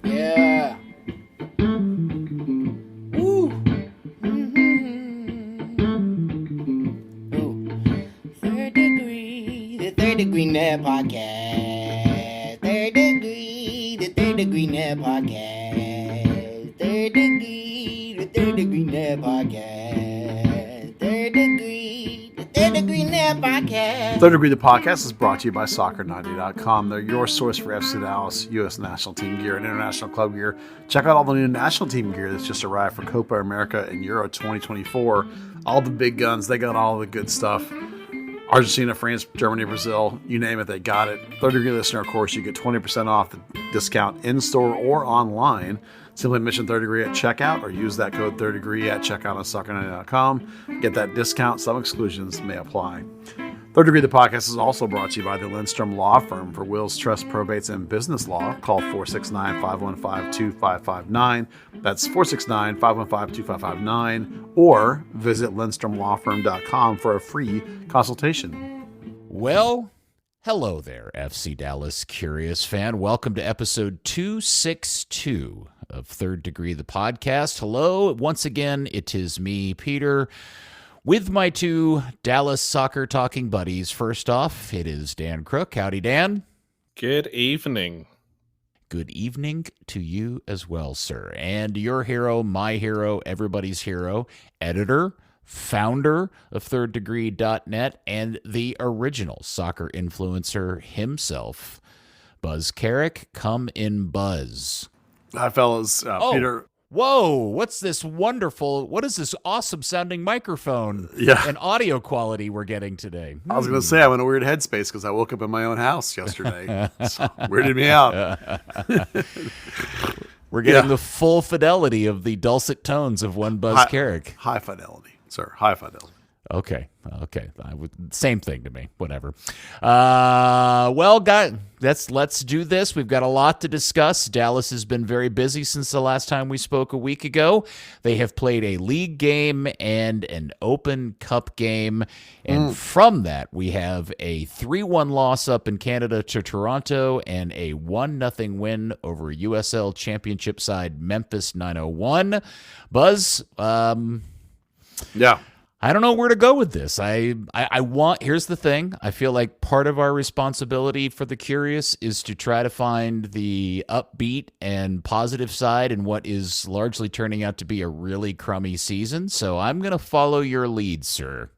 Yeah. Woo. Ooh. Third Degree, the Third Degree Net Podcast. The Third Degree Net Podcast. Third Degree, the Third Degree Net Podcast. Third Degree, the Third Degree Net Podcast. Third Degree, the podcast, is brought to you by Soccer90.com. They're your source for FC Dallas, U.S. national team gear, and international club gear. Check out all the new national team gear that's just arrived for Copa America and Euro 2024. All the big guns, they got all the good stuff. Argentina, France, Germany, Brazil, you name it, they got it. Third Degree listener, of course, you get 20% off the discount in-store or online. Simply mention Third Degree at checkout or use that code Third Degree at checkout on Soccer90.com. Get that discount. Some exclusions may apply. Third Degree, the podcast, is also brought to you by the Lindstrom Law Firm for wills, trusts, probates, and business law. Call 469-515-2559. That's 469-515-2559. Or visit lindstromlawfirm.com for a free consultation. Well, hello there, FC Dallas Curious fan. Welcome to episode 262 of Third Degree, the podcast. Hello, once again, it is me, Peter, with my two Dallas soccer talking buddies. First off, it is Dan Crooke. Howdy, Dan. Good evening. Good evening to you as well, sir. And your hero, my hero, everybody's hero, editor, founder of thirddegree.net, and the original soccer influencer himself, Buzz Carrick. Come in, Buzz. Hi, fellas. Peter. Whoa, what is this awesome sounding microphone and audio quality we're getting today? I was going to say I'm in a weird headspace because I woke up in my own house yesterday. So weirded me out. We're getting the full fidelity of the dulcet tones of one Buzz Carrick. High fidelity, sir. High fidelity. Okay. Same thing to me. Whatever. Well, guys, let's do this. We've got a lot to discuss. Dallas has been very busy since the last time we spoke a week ago. They have played a league game and an Open Cup game. And from that, we have a 3-1 loss up in Canada to Toronto and a 1-0 win over USL Championship side Memphis 901. Buzz, yeah. I don't know where to go with this. Here's the thing. I feel like part of our responsibility for the curious is to try to find the upbeat and positive side in what is largely turning out to be a really crummy season. So I'm going to follow your lead, sir.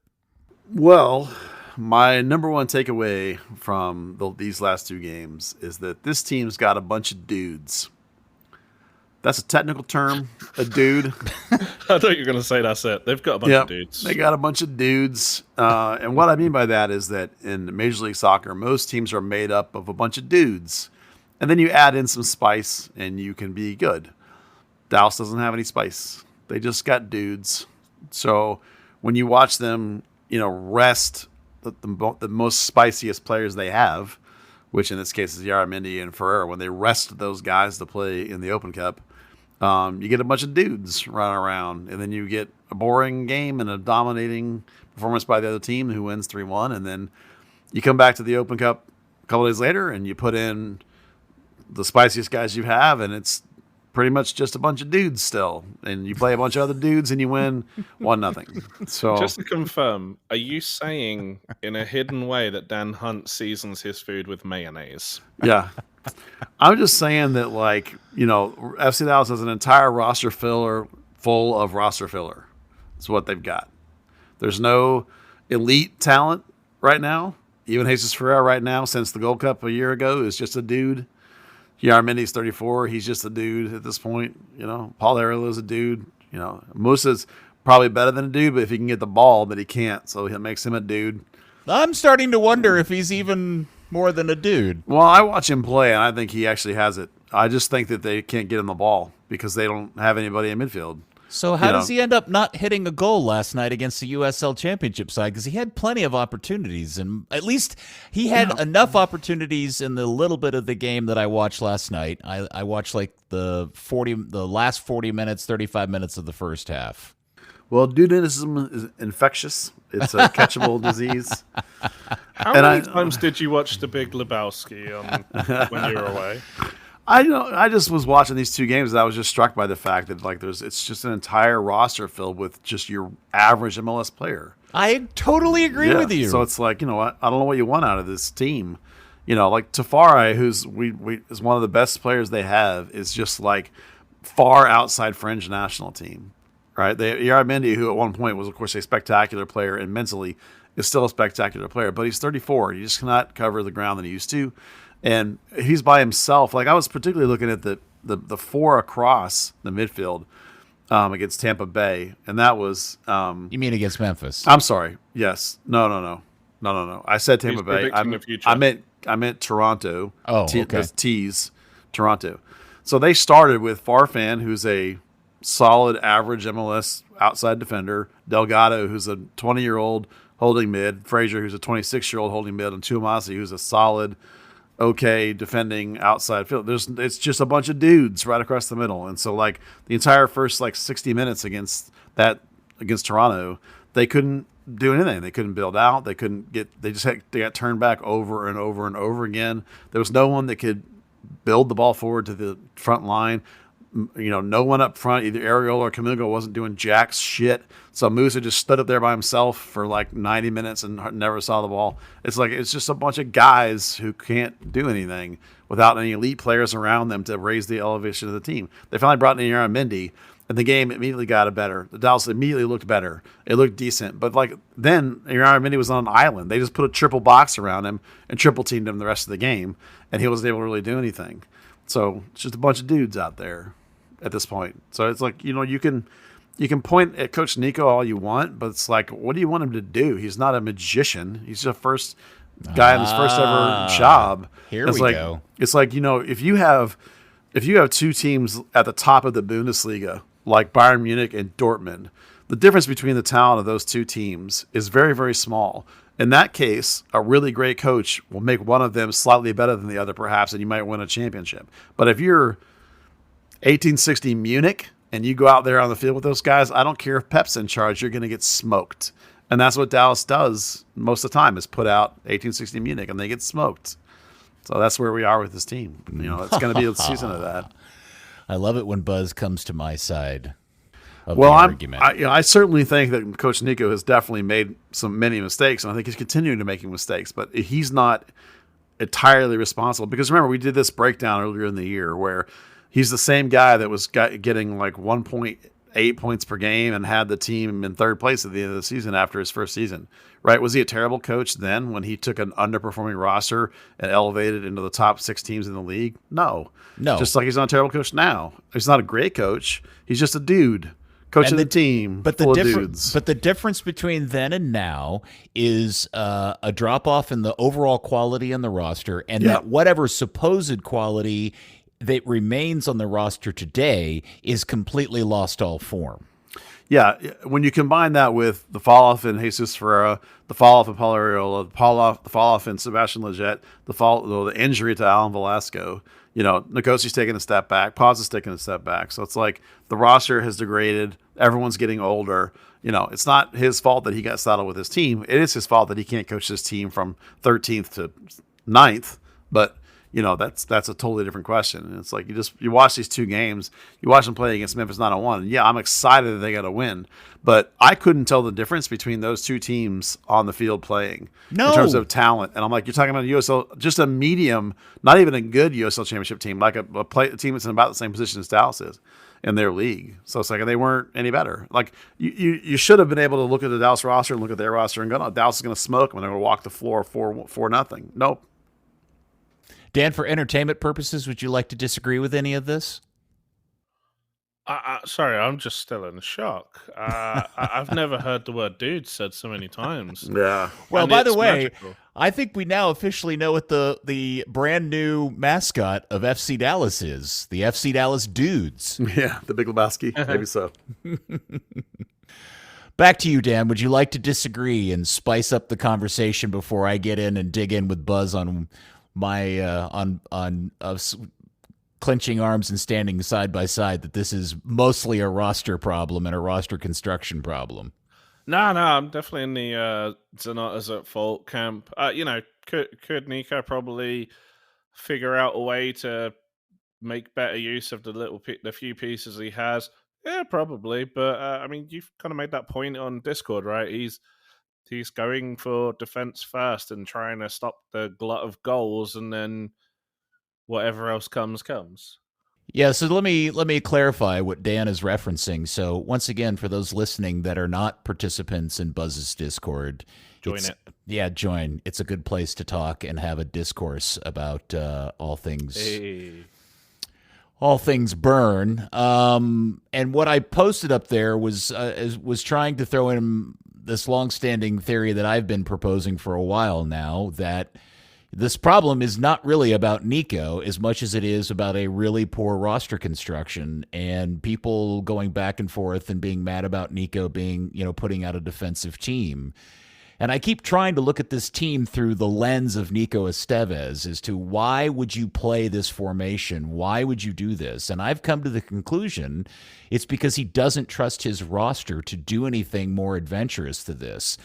Well, my number one takeaway from these last two games is that this team's got a bunch of dudes. That's a technical term, a dude. I thought you were going to say that's it. They've got a bunch of dudes. They got a bunch of dudes. And what I mean by that is that in Major League Soccer, most teams are made up of a bunch of dudes. And then you add in some spice and you can be good. Dallas doesn't have any spice. They just got dudes. So when you watch them, rest the most spiciest players they have, which in this case is Yaramendi and Ferreira, when they rest those guys to play in the Open Cup, you get a bunch of dudes running around, and then you get a boring game and a dominating performance by the other team who wins 3-1, and then you come back to the Open Cup a couple days later and you put in the spiciest guys you have, and it's pretty much just a bunch of dudes still, and you play a bunch of other dudes and you win 1-0. So just to confirm, are you saying in a hidden way that Dan Hunt seasons his food with mayonnaise? Yeah. I'm just saying that, FC Dallas has an entire roster filler full of roster filler. That's what they've got. There's no elite talent right now. Even Jesus Ferreira right now, since the Gold Cup a year ago, is just a dude. Yaramendi's 34. He's just a dude at this point. Paul Ariello's a dude. Musa's probably better than a dude, but if he can get the ball, but he can't, so it makes him a dude. I'm starting to wonder if he's even more than a dude. Well, I watch him play, and I think he actually has it. I just think that they can't get him the ball because they don't have anybody in midfield. So how does he end up not hitting a goal last night against the USL Championship side? Because he had plenty of opportunities, and at least he had enough opportunities in the little bit of the game that I watched last night. I watched the last 40 minutes, 35 minutes of the first half. Well, dudism is infectious. It's a catchable disease. How many times did you watch the Big Lebowski when you were away? I know. I just was watching these two games, and I was just struck by the fact that it's just an entire roster filled with just your average MLS player. I totally agree with you. So it's like, you know what? I don't know what you want out of this team. You know, like Tafari, who's is one of the best players they have, is just like far outside fringe national team, right? Yaramendi, who at one point was, of course, a spectacular player and mentally is still a spectacular player, but he's 34. He just cannot cover the ground that he used to. And he's by himself. Like, I was particularly looking at the four across the midfield against Tampa Bay, and that was you mean against Memphis? I'm sorry. Yes. No. I said Tampa Bay. I meant Toronto. Oh, okay. The T's, Toronto. So they started with Farfan, who's a solid average MLS outside defender, Delgado, who's a 20-year-old holding mid, Frazier, who's a 26-year-old holding mid, and Tuamasi, who's a solid, okay, defending outside field. It's just a bunch of dudes right across the middle. And so, like, the entire first, 60 minutes against Toronto, they couldn't do anything. They couldn't build out. They got turned back over and over and over again. There was no one that could build the ball forward to the front line. You know, no one up front, either Ariel or Camilo, wasn't doing jack shit. So Musa just stood up there by himself for 90 minutes and never saw the ball. It's just a bunch of guys who can't do anything without any elite players around them to raise the elevation of the team. They finally brought in Yaramendi, and the game immediately got better. The Dallas immediately looked better. It looked decent. But then Yaramendi was on an island. They just put a triple box around him and triple teamed him the rest of the game, and he wasn't able to really do anything. So it's just a bunch of dudes out there at this point. So it's like, you can point at Coach Nico all you want, but it's like, what do you want him to do? He's not a magician. He's the first guy in his first ever job. Here we go. It's like, if you have two teams at the top of the Bundesliga, like Bayern Munich and Dortmund, the difference between the talent of those two teams is very, very small. In that case, a really great coach will make one of them slightly better than the other, perhaps, and you might win a championship. But if you're 1860 Munich and you go out there on the field with those guys, I don't care if Pep's in charge, you're going to get smoked. And that's what Dallas does most of the time, is put out 1860 Munich and they get smoked. So that's where we are with this team. It's going to be a season of that. I love it when Buzz comes to my side of the argument. I certainly think that Coach Nico has definitely made many mistakes, and I think he's continuing to making mistakes, but he's not entirely responsible. Because remember, we did this breakdown earlier in the year where he's the same guy that was getting 1.8 points per game and had the team in third place at the end of the season after his first season, right? Was he a terrible coach then when he took an underperforming roster and elevated into the top 6 teams in the league? No. Just like he's not a terrible coach now. He's not a great coach. He's just a dude coaching the team full of dudes. But the difference between then and now is a drop-off in the overall quality on the roster, and that whatever supposed quality that remains on the roster today is completely lost all form. Yeah, when you combine that with the fall-off in Jesus Ferreira, the fall-off in Paulo Arreola, the fall-off in Sebastian Lletget, the injury to Alan Velasco, Nikosi's taking a step back, Paz is taking a step back. So it's like the roster has degraded. Everyone's getting older. It's not his fault that he got saddled with his team. It is his fault that he can't coach his team from 13th to 9th. But that's a totally different question. And it's like you watch these two games, you watch them play against Memphis 901. And yeah, I'm excited that they got to win, but I couldn't tell the difference between those two teams on the field playing in terms of talent. And I'm like, you're talking about a USL, just a medium, not even a good USL championship team, like a team that's in about the same position as Dallas is in their league. So it's like they weren't any better. Like you should have been able to look at the Dallas roster and look at their roster and go, no, Dallas is going to smoke them and they're going to walk the floor 4-0. Nope. Dan, for entertainment purposes, would you like to disagree with any of this? Sorry, I'm just still in shock. I've never heard the word dude said so many times. Yeah. Well, And by the it's way, magical. I think we now officially know what the brand new mascot of FC Dallas is. The FC Dallas Dudes. Yeah, the Big Lebowski. Maybe so. Back to you, Dan. Would you like to disagree and spice up the conversation before I get in and dig in with Buzz on my clenching arms and standing side by side that this is mostly a roster problem and a roster construction problem? No, I'm definitely in the Zanotta's at fault camp. Could Nico probably figure out a way to make better use of the few pieces he has? Yeah, probably. But I mean, you've kind of made that point on Discord, right? He's going for defense first and trying to stop the glut of goals, and then whatever else comes. Yeah, so let me clarify what Dan is referencing. So once again, for those listening that are not participants in Buzz's Discord, Join it. Yeah, join. It's a good place to talk and have a discourse about all things. All things burn. And what I posted up there was trying to throw in this longstanding theory that I've been proposing for a while now, that this problem is not really about Nico as much as it is about a really poor roster construction and people going back and forth and being mad about Nico being, putting out a defensive team. And I keep trying to look at this team through the lens of Nico Estevez as to why would you play this formation? Why would you do this? And I've come to the conclusion it's because he doesn't trust his roster to do anything more adventurous to this.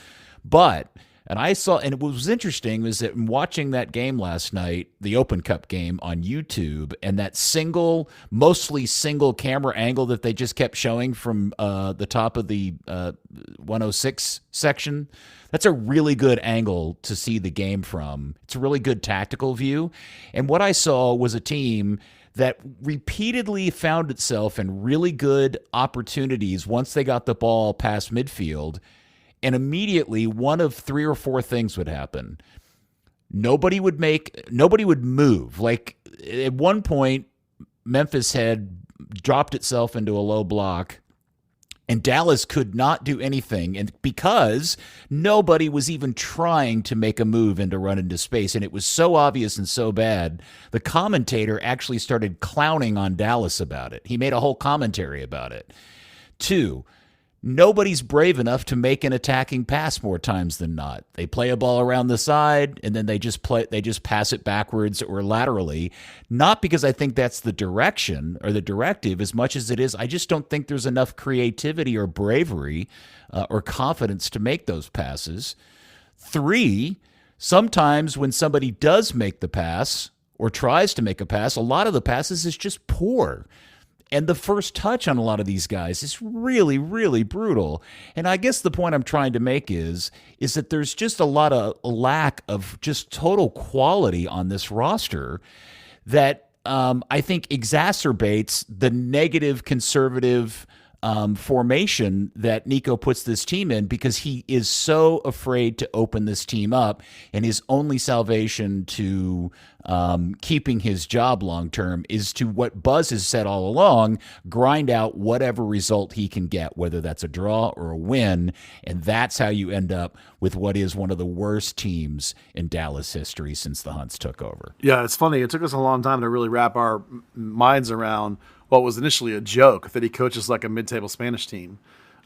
But, and what was interesting was that in watching that game last night, the Open Cup game on YouTube, and that mostly single camera angle that they just kept showing from the top of the 106 section, that's a really good angle to see the game from. It's a really good tactical view. And what I saw was a team that repeatedly found itself in really good opportunities once they got the ball past midfield. And immediately, one of 3 or 4 things would happen. Nobody would move. Like at one point, Memphis had dropped itself into a low block, and Dallas could not do anything, and because nobody was even trying to make a move and to run into space, and it was so obvious and so bad, the commentator actually started clowning on Dallas about it. He made a whole commentary about it. 2, nobody's brave enough to make an attacking pass more times than not. They play a ball around the side and then they just pass it backwards or laterally. Not because I think that's the direction or the directive as much as it is I just don't think there's enough creativity or bravery or confidence to make those passes. 3, sometimes when somebody does make the pass or tries to make a pass, a lot of the passes is just poor. And the first touch on a lot of these guys is really, really brutal. And I guess the point I'm trying to make is that there's just a lack of just total quality on this roster that I think exacerbates the negative conservative formation that Nico puts this team in, because he is so afraid to open this team up, and his only salvation to keeping his job long term is to, what Buzz has said all along, grind out whatever result he can get, whether that's a draw or a win, and that's how you end up with what is one of the worst teams in Dallas history since the Hunts took over. Yeah, it's funny. It took us a long time to really wrap our minds around what was initially a joke, that he coaches like a mid-table Spanish team.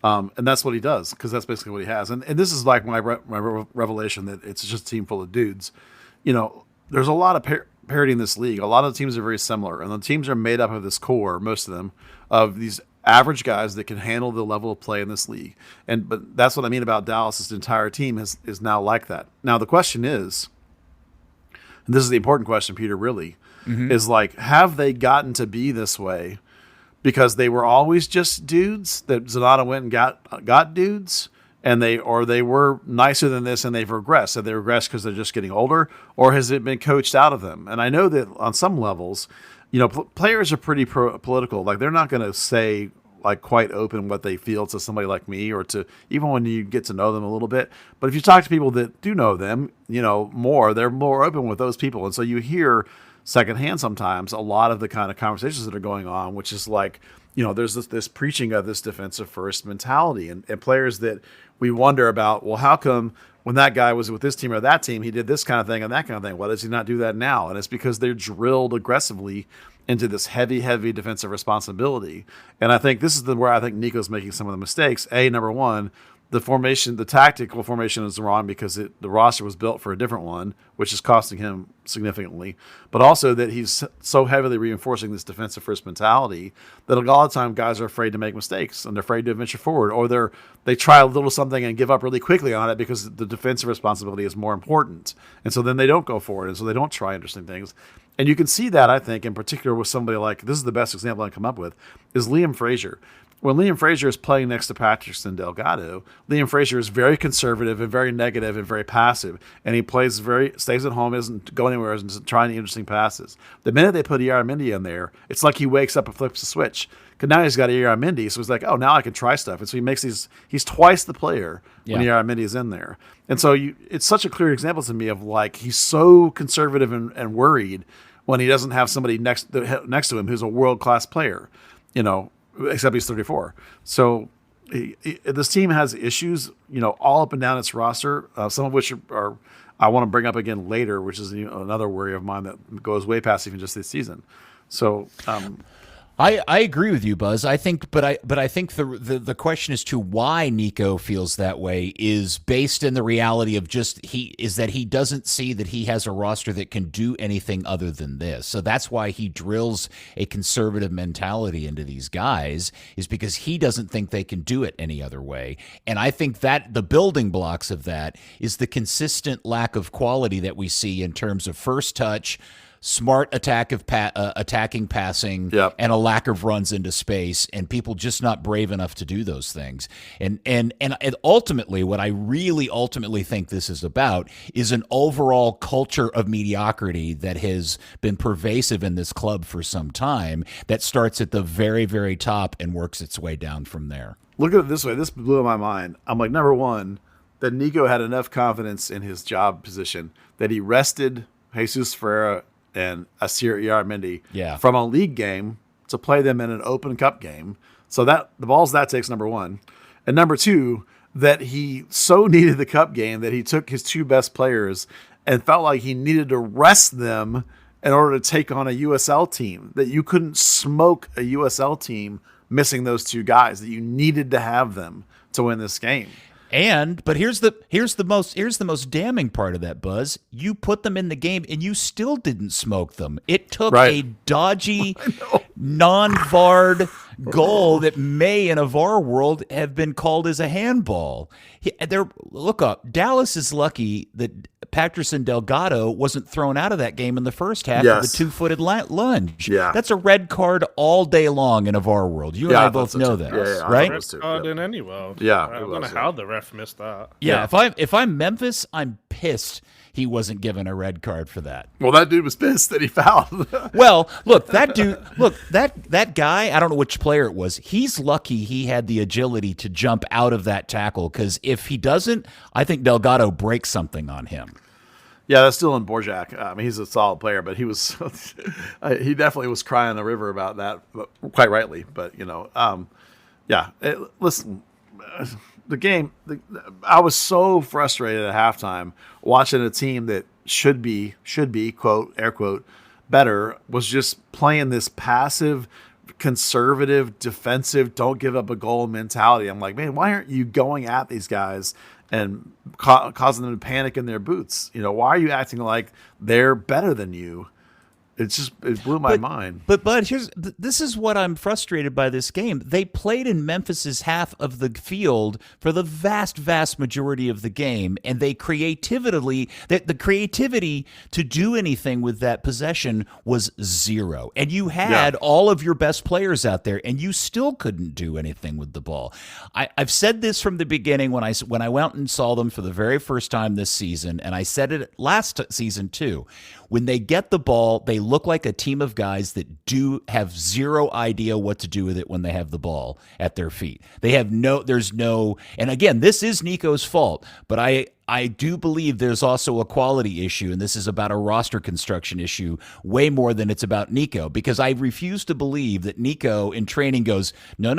And that's what he does, because that's basically what he has. And this is like my revelation, that it's just a team full of dudes. There's a lot of parity in this league. A lot of the teams are very similar, and the teams are made up of this core, most of them, of these average guys that can handle the level of play in this league. But that's what I mean about Dallas. This entire team is now like that. Now the question is, and this is the important question, Peter, really, is like, have they gotten to be this way because they were always just dudes that Zanotta went and got dudes, and they were nicer than this and they've regressed? Have they regressed because they're just getting older, or has it been coached out of them? And I know that on some levels, players are pretty political. Like, they're not going to say like quite open what they feel to somebody like me, or to even when you get to know them a little bit. But if you talk to people that do know them, more, they're more open with those people. And so you hear secondhand sometimes a lot of the kind of conversations that are going on, which is like, there's this preaching of this defensive first mentality, and players that we wonder about, well, how come when that guy was with this team or that team, he did this kind of thing and that kind of thing? Why does he not do that now? And it's because they're drilled aggressively into this heavy defensive responsibility. And I think this is where I think Nico's making some of the mistakes. Number one, the formation, the tactical formation is wrong because the roster was built for a different one, which is costing him significantly. But also that he's so heavily reinforcing this defensive first mentality that a lot of time guys are afraid to make mistakes and they're afraid to venture forward, or they try a little something and give up really quickly on it because the defensive responsibility is more important. And so then they don't go forward, and so they don't try interesting things. And you can see that, I think, in particular with somebody like, this is the best example I can come up with, is Liam Frazier. When Liam Frazier is playing next to Patterson Delgado, Liam Frazier is very conservative and very negative and very passive. And he stays at home, isn't going anywhere, isn't trying interesting passes. The minute they put Mendy in there, it's like he wakes up and flips the switch. Because now he's got Mendy, so he's like, oh, now I can try stuff. And so he makes he's twice the player when Mendy is in there. And so it's such a clear example to me of like, he's so conservative and worried when he doesn't have somebody next to him who's a world-class player, except he's 34. So this team has issues, all up and down its roster, some of which are I want to bring up again later, which is another worry of mine that goes way past even just this season. So I agree with you, Buzz. I think, but I think the question as to why Nico feels that way is based in the reality of that he doesn't see that he has a roster that can do anything other than this. So that's why he drills a conservative mentality into these guys, is because he doesn't think they can do it any other way. And I think that the building blocks of that is the consistent lack of quality that we see in terms of first touch, smart attacking passing, and a lack of runs into space, and people just not brave enough to do those things. And ultimately, what I really ultimately think this is about is an overall culture of mediocrity that has been pervasive in this club for some time, that starts at the very, very top and works its way down from there. Look at it this way. This blew my mind. I'm like, number one, that Nico had enough confidence in his job position that he rested Jesus Ferreira and Asir Mendy from a league game to play them in an Open Cup game. So that the balls that takes, number one. And number two, that he so needed the Cup game that he took his two best players and felt like he needed to rest them in order to take on a USL team, that you couldn't smoke a USL team missing those two guys, that you needed to have them to win this game. But here's the most damning part of that, Buzz. You put them in the game and you still didn't smoke them. It took a dodgy, non-VAR'd goal that may, in a VAR world, have been called as a handball. Look up. Dallas is lucky that Patterson Delgado wasn't thrown out of that game in the first half of the two-footed lunge. Yeah. That's a red card all day long in a VAR world. You and I both know that, right? Red card in any world. Yeah, I don't know how the ref missed that. Yeah, if I'm Memphis, I'm pissed he wasn't given a red card for that. Well, that dude was pissed that he fouled. Well, that guy, I don't know which player it was, he's lucky he had the agility to jump out of that tackle, because if he doesn't, I think Delgado breaks something on him. Yeah, that's still in Borjak. I mean, he's a solid player, but he was he definitely was crying a river about that, quite rightly. But listen, the game. I was so frustrated at halftime watching a team that should be quote air quote better was just playing this passive, conservative, defensive, don't give up a goal mentality. I'm like, man, why aren't you going at these guys and causing them to panic in their boots? Why are you acting like they're better than you? It blew my mind. But this is what I'm frustrated by this game. They played in Memphis's half of the field for the vast majority of the game, and the creativity to do anything with that possession was zero. And you had all of your best players out there, and you still couldn't do anything with the ball. I've said this from the beginning when I went and saw them for the very first time this season, and I said it last season too. When they get the ball, they look like a team of guys that do have zero idea what to do with it when they have the ball at their feet. And again, this is Nico's fault, but I do believe there's also a quality issue, and this is about a roster construction issue way more than it's about Nico, because I refuse to believe that Nico in training goes, no,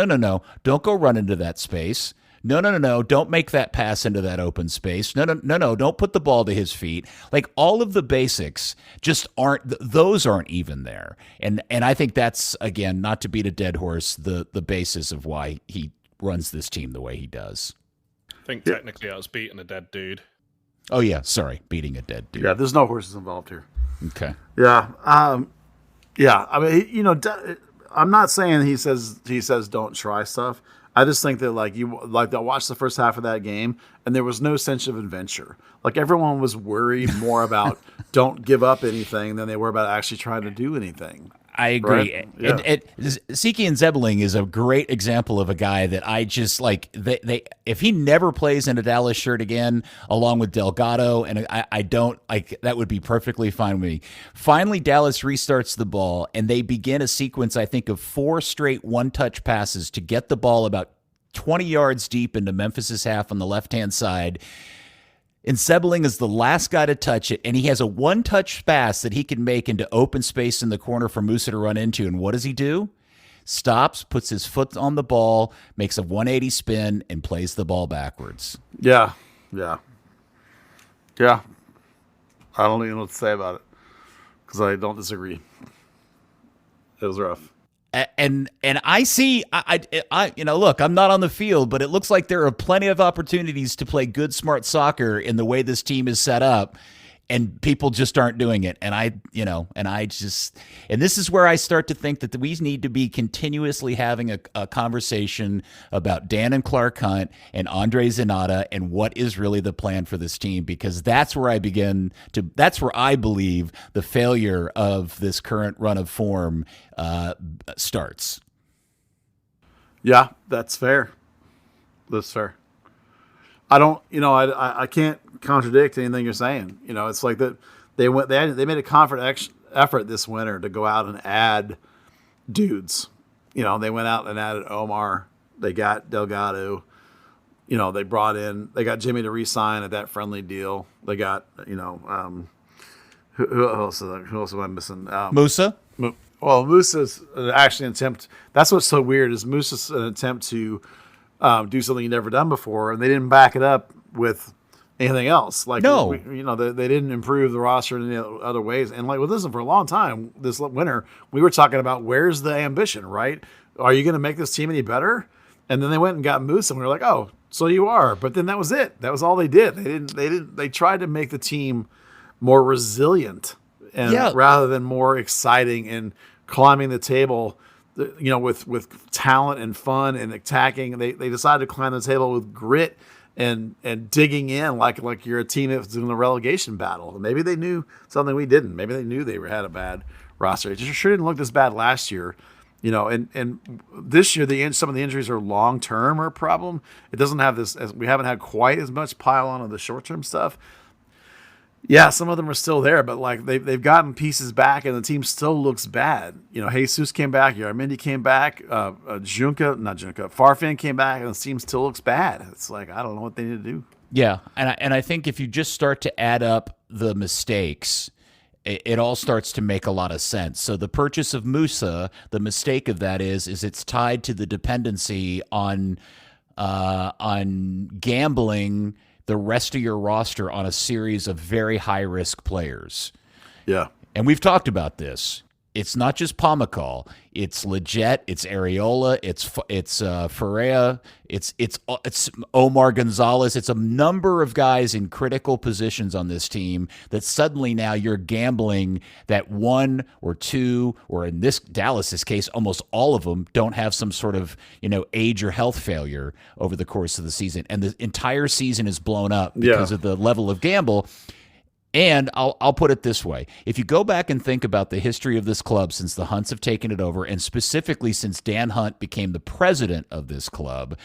don't go run into that space. No, don't make that pass into that open space. No, don't put the ball to his feet. Like, all of the basics just aren't even there. And I think that's, again, not to beat a dead horse, the basis of why he runs this team the way he does. think technically I was beating a dead dude. Oh yeah, sorry, beating a dead dude. Yeah, there's no horses involved here. Okay. Yeah. Yeah. I mean, I'm not saying he says don't try stuff. I just think that I watched the first half of that game and there was no sense of adventure. Like everyone was worried more about don't give up anything than they were about actually trying to do anything. I agree. Right? Yeah. Siki and Zebling is a great example of a guy that I just like. If he never plays in a Dallas shirt again, along with Delgado, and I don't like, that would be perfectly fine with me. Finally, Dallas restarts the ball, and they begin a sequence, I think, of 4 straight one-touch passes to get the ball about 20 yards deep into Memphis's half on the left-hand side. And Zebling is the last guy to touch it, and he has a one-touch pass that he can make into open space in the corner for Musa to run into. And what does he do? Stops, puts his foot on the ball, makes a 180 spin, and plays the ball backwards. Yeah. I don't even know what to say about it because I don't disagree. It was rough. And I see, look, I'm not on the field, but it looks like there are plenty of opportunities to play good, smart soccer in the way this team is set up, and people just aren't doing it. And this is where I start to think that we need to be continuously having a conversation about Dan and Clark Hunt and Andre Zanotta and what is really the plan for this team, because that's where I believe the failure of this current run of form starts. Yeah, that's fair. That's fair. I don't, I can't contradict anything you're saying. It's like that they made a confident effort this winter to go out and add dudes. They went out and added Omar. They got Delgado. They got Jimmy to re-sign at that friendly deal. They got, who else am I missing? Musa. Well, Musa's actually an attempt. That's what's so weird is Musa's an attempt to do something you've never done before, and they didn't back it up with anything else. Like, no, they didn't improve the roster in any other ways. And like with this, for a long time this winter, we were talking about where's the ambition, right? Are you going to make this team any better? And then they went and got Musa, and we were like, oh, so you are. But then that was it. That was all they did. They tried to make the team more resilient and rather than more exciting and climbing the table, with talent and fun and attacking. They decided to climb the table with grit and digging in like you're a team that's in a relegation battle. Maybe they knew something we didn't. Maybe they knew they had a bad roster. It just sure didn't look this bad last year. And this year some of the injuries are long term or a problem. It doesn't have this, as we haven't had quite as much pile on of the short term stuff. Yeah, some of them are still there, but like they've gotten pieces back, and the team still looks bad. Jesus came back, Yarmindi came back, Farfan came back, and the team still looks bad. It's like I don't know what they need to do. Yeah, and I think if you just start to add up the mistakes, it all starts to make a lot of sense. So the purchase of Musa, the mistake of that is it's tied to the dependency on gambling the rest of your roster on a series of very high-risk players. Yeah. And we've talked about this. It's not just Pomacall. It's Leggett. It's Areola. It's Ferreira. It's Omar Gonzalez. It's a number of guys in critical positions on this team that suddenly now you're gambling that one or two, or in this Dallas's case, almost all of them don't have some sort of age or health failure over the course of the season, and the entire season is blown up because of the level of gamble. And I'll put it this way. If you go back and think about the history of this club since the Hunts have taken it over, and specifically since Dan Hunt became the president of this club,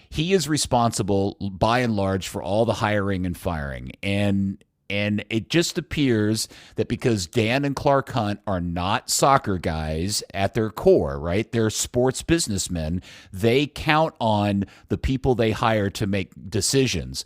he is responsible by and large for all the hiring and firing. And it just appears that because Dan and Clark Hunt are not soccer guys at their core, right? They're sports businessmen. They count on the people they hire to make decisions.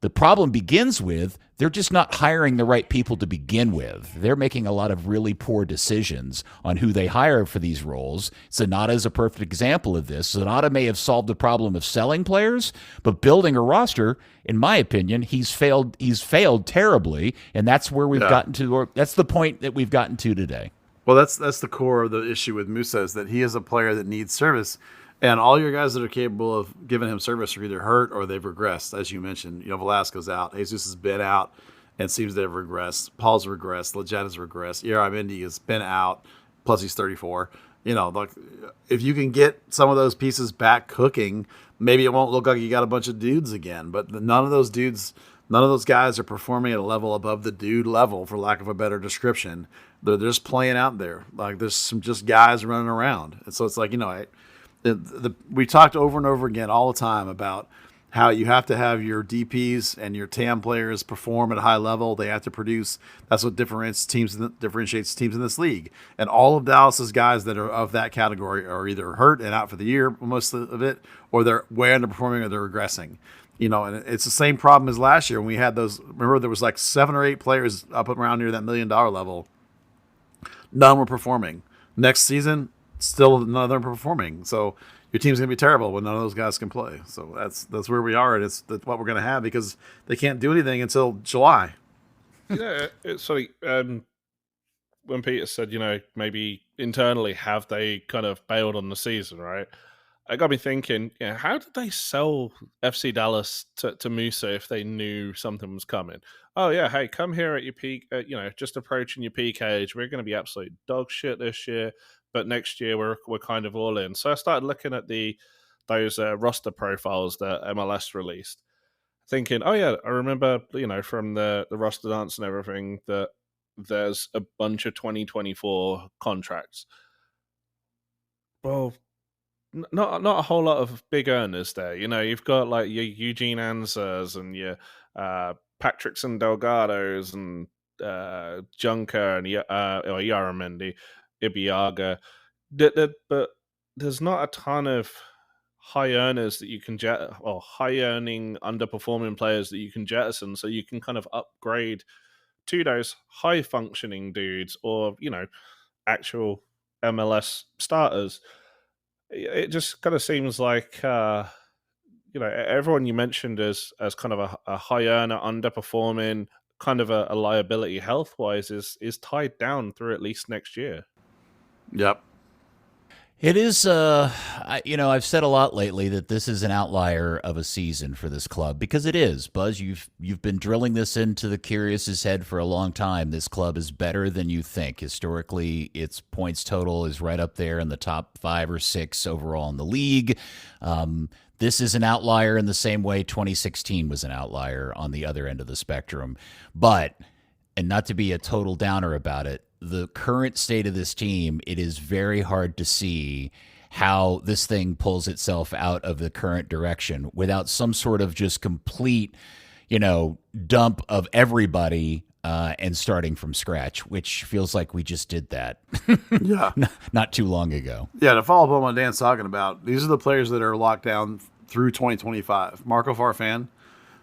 The problem begins with they're just not hiring the right people to begin with. They're making a lot of really poor decisions on who they hire for these roles. Zanotta is a perfect example of this. Zanotta may have solved the problem of selling players, but building a roster, in my opinion, he's failed terribly, and that's where we've gotten to. That's the point that we've gotten to today. Well, that's the core of the issue with Musa, is that he is a player that needs service. And all your guys that are capable of giving him service are either hurt or they've regressed, as you mentioned. Velasco's out. Jesus has been out and seems to have regressed. Paul's regressed. Leggett has regressed. Mendy has been out, plus he's 34. Like if you can get some of those pieces back cooking, maybe it won't look like you got a bunch of dudes again. But none of those guys are performing at a level above the dude level, for lack of a better description. They're just playing out there. Like there's some just guys running around. And so it's like, we talked over and over again all the time about how you have to have your DPs and your TAM players perform at a high level. They have to produce. That's what differentiates teams in this league. And all of Dallas's guys that are of that category are either hurt and out for the year, most of it, or they're way underperforming or they're regressing. And it's the same problem as last year when we had those. Remember, there was like 7 or 8 players up around near that $1 million level. None were performing. Next season, still none of them are performing. So your team's going to be terrible when none of those guys can play. So that's where we are, and that's what we're going to have because they can't do anything until July. It's like when Peter said, maybe internally have they kind of bailed on the season, right? I got me thinking, how did they sell FC Dallas to Musa if they knew something was coming? Oh, yeah, hey, come here at your peak, just approaching your peak age. We're going to be absolute dog shit this year, but next year we're kind of all in. So I started looking at those roster profiles that MLS released, thinking, oh, yeah, I remember, from the roster dance and everything that there's a bunch of 2024 contracts. Well, not a whole lot of big earners there. You've got like your Eugene Ansers and your Patricks and Delgados and Junker and Yaramendi, Ibiaga. But there's not a ton of high earners that you can or high earning underperforming players that you can jettison, so you can kind of upgrade to those high functioning dudes or actual MLS starters. It just kind of seems like everyone you mentioned as kind of a high earner, underperforming, kind of a liability health wise is tied down through at least next year. Yep. It is, I've said a lot lately that this is an outlier of a season for this club because it is. Buzz, you've been drilling this into the curious's head for a long time. This club is better than you think. Historically, its points total is right up there in the top 5 or 6 overall in the league. This is an outlier in the same way 2016 was an outlier on the other end of the spectrum. But, and not to be a total downer about it, the current state of this team, it is very hard to see how this thing pulls itself out of the current direction without some sort of just complete, dump of everybody and starting from scratch, which feels like we just did that not too long ago. Yeah, to follow up on what Dan's talking about, these are the players that are locked down through 2025. Marco Farfan,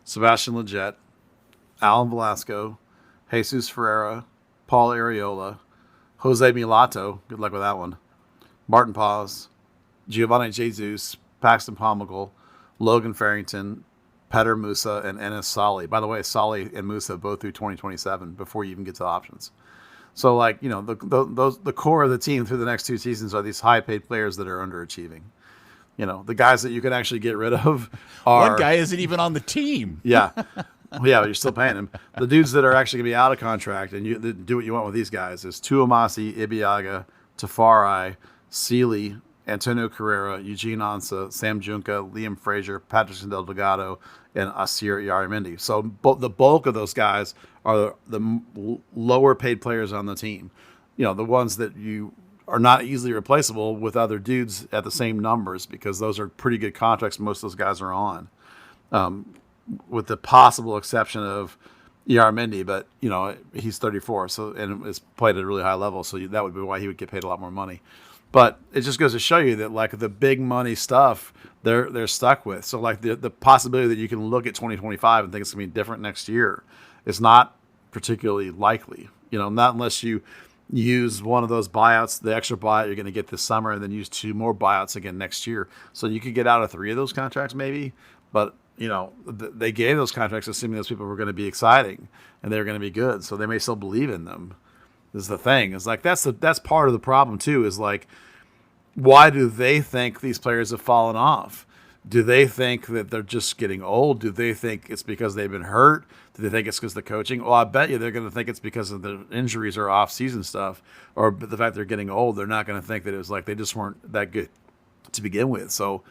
Sebastian Leggett, Alan Velasco, Jesus Ferreira, Paul Areola, Jose Mulato, good luck with that one, Martin Paz, Giovanni Jesus, Paxton Pomical, Logan Farrington, Petter Musa, and Enes Sali. By the way, Sali and Musa both through 2027 before you even get to the options. So, the core of the team through the next 2 seasons are these high-paid players that are underachieving. The guys that you can actually get rid of are... One guy isn't even on the team. Yeah. Yeah, but you're still paying him. The dudes that are actually going to be out of contract and you do what you want with these guys is Tuamasi, Ibiaga, Tafari, Sealy, Antonio Carrera, Eugene Ansa, Sam Junca, Liam Frazier, Patrick Delgado, and Asir Yaramendi. So the bulk of those guys are the lower paid players on the team. The ones that you are not easily replaceable with other dudes at the same numbers because those are pretty good contracts most of those guys are on. With the possible exception of Yaramendi, but he's 34, so and is played at a really high level, so that would be why he would get paid a lot more money. But it just goes to show you that the big money stuff they're stuck with. So the possibility that you can look at 2025 and think it's gonna be different next year is not particularly likely. Not unless you use one of those buyouts, the extra buyout you're going to get this summer, and then use 2 more buyouts again next year. So you could get out of 3 of those contracts maybe, but they gave those contracts assuming those people were going to be exciting and they were going to be good. So they may still believe in them. This is the thing. It's that's part of the problem too, is why do they think these players have fallen off? Do they think that they're just getting old? Do they think it's because they've been hurt? Do they think it's because of the coaching? Well, I bet you they're going to think it's because of the injuries or off-season stuff, or the fact they're getting old. They're not going to think that it was like they just weren't that good to begin with. So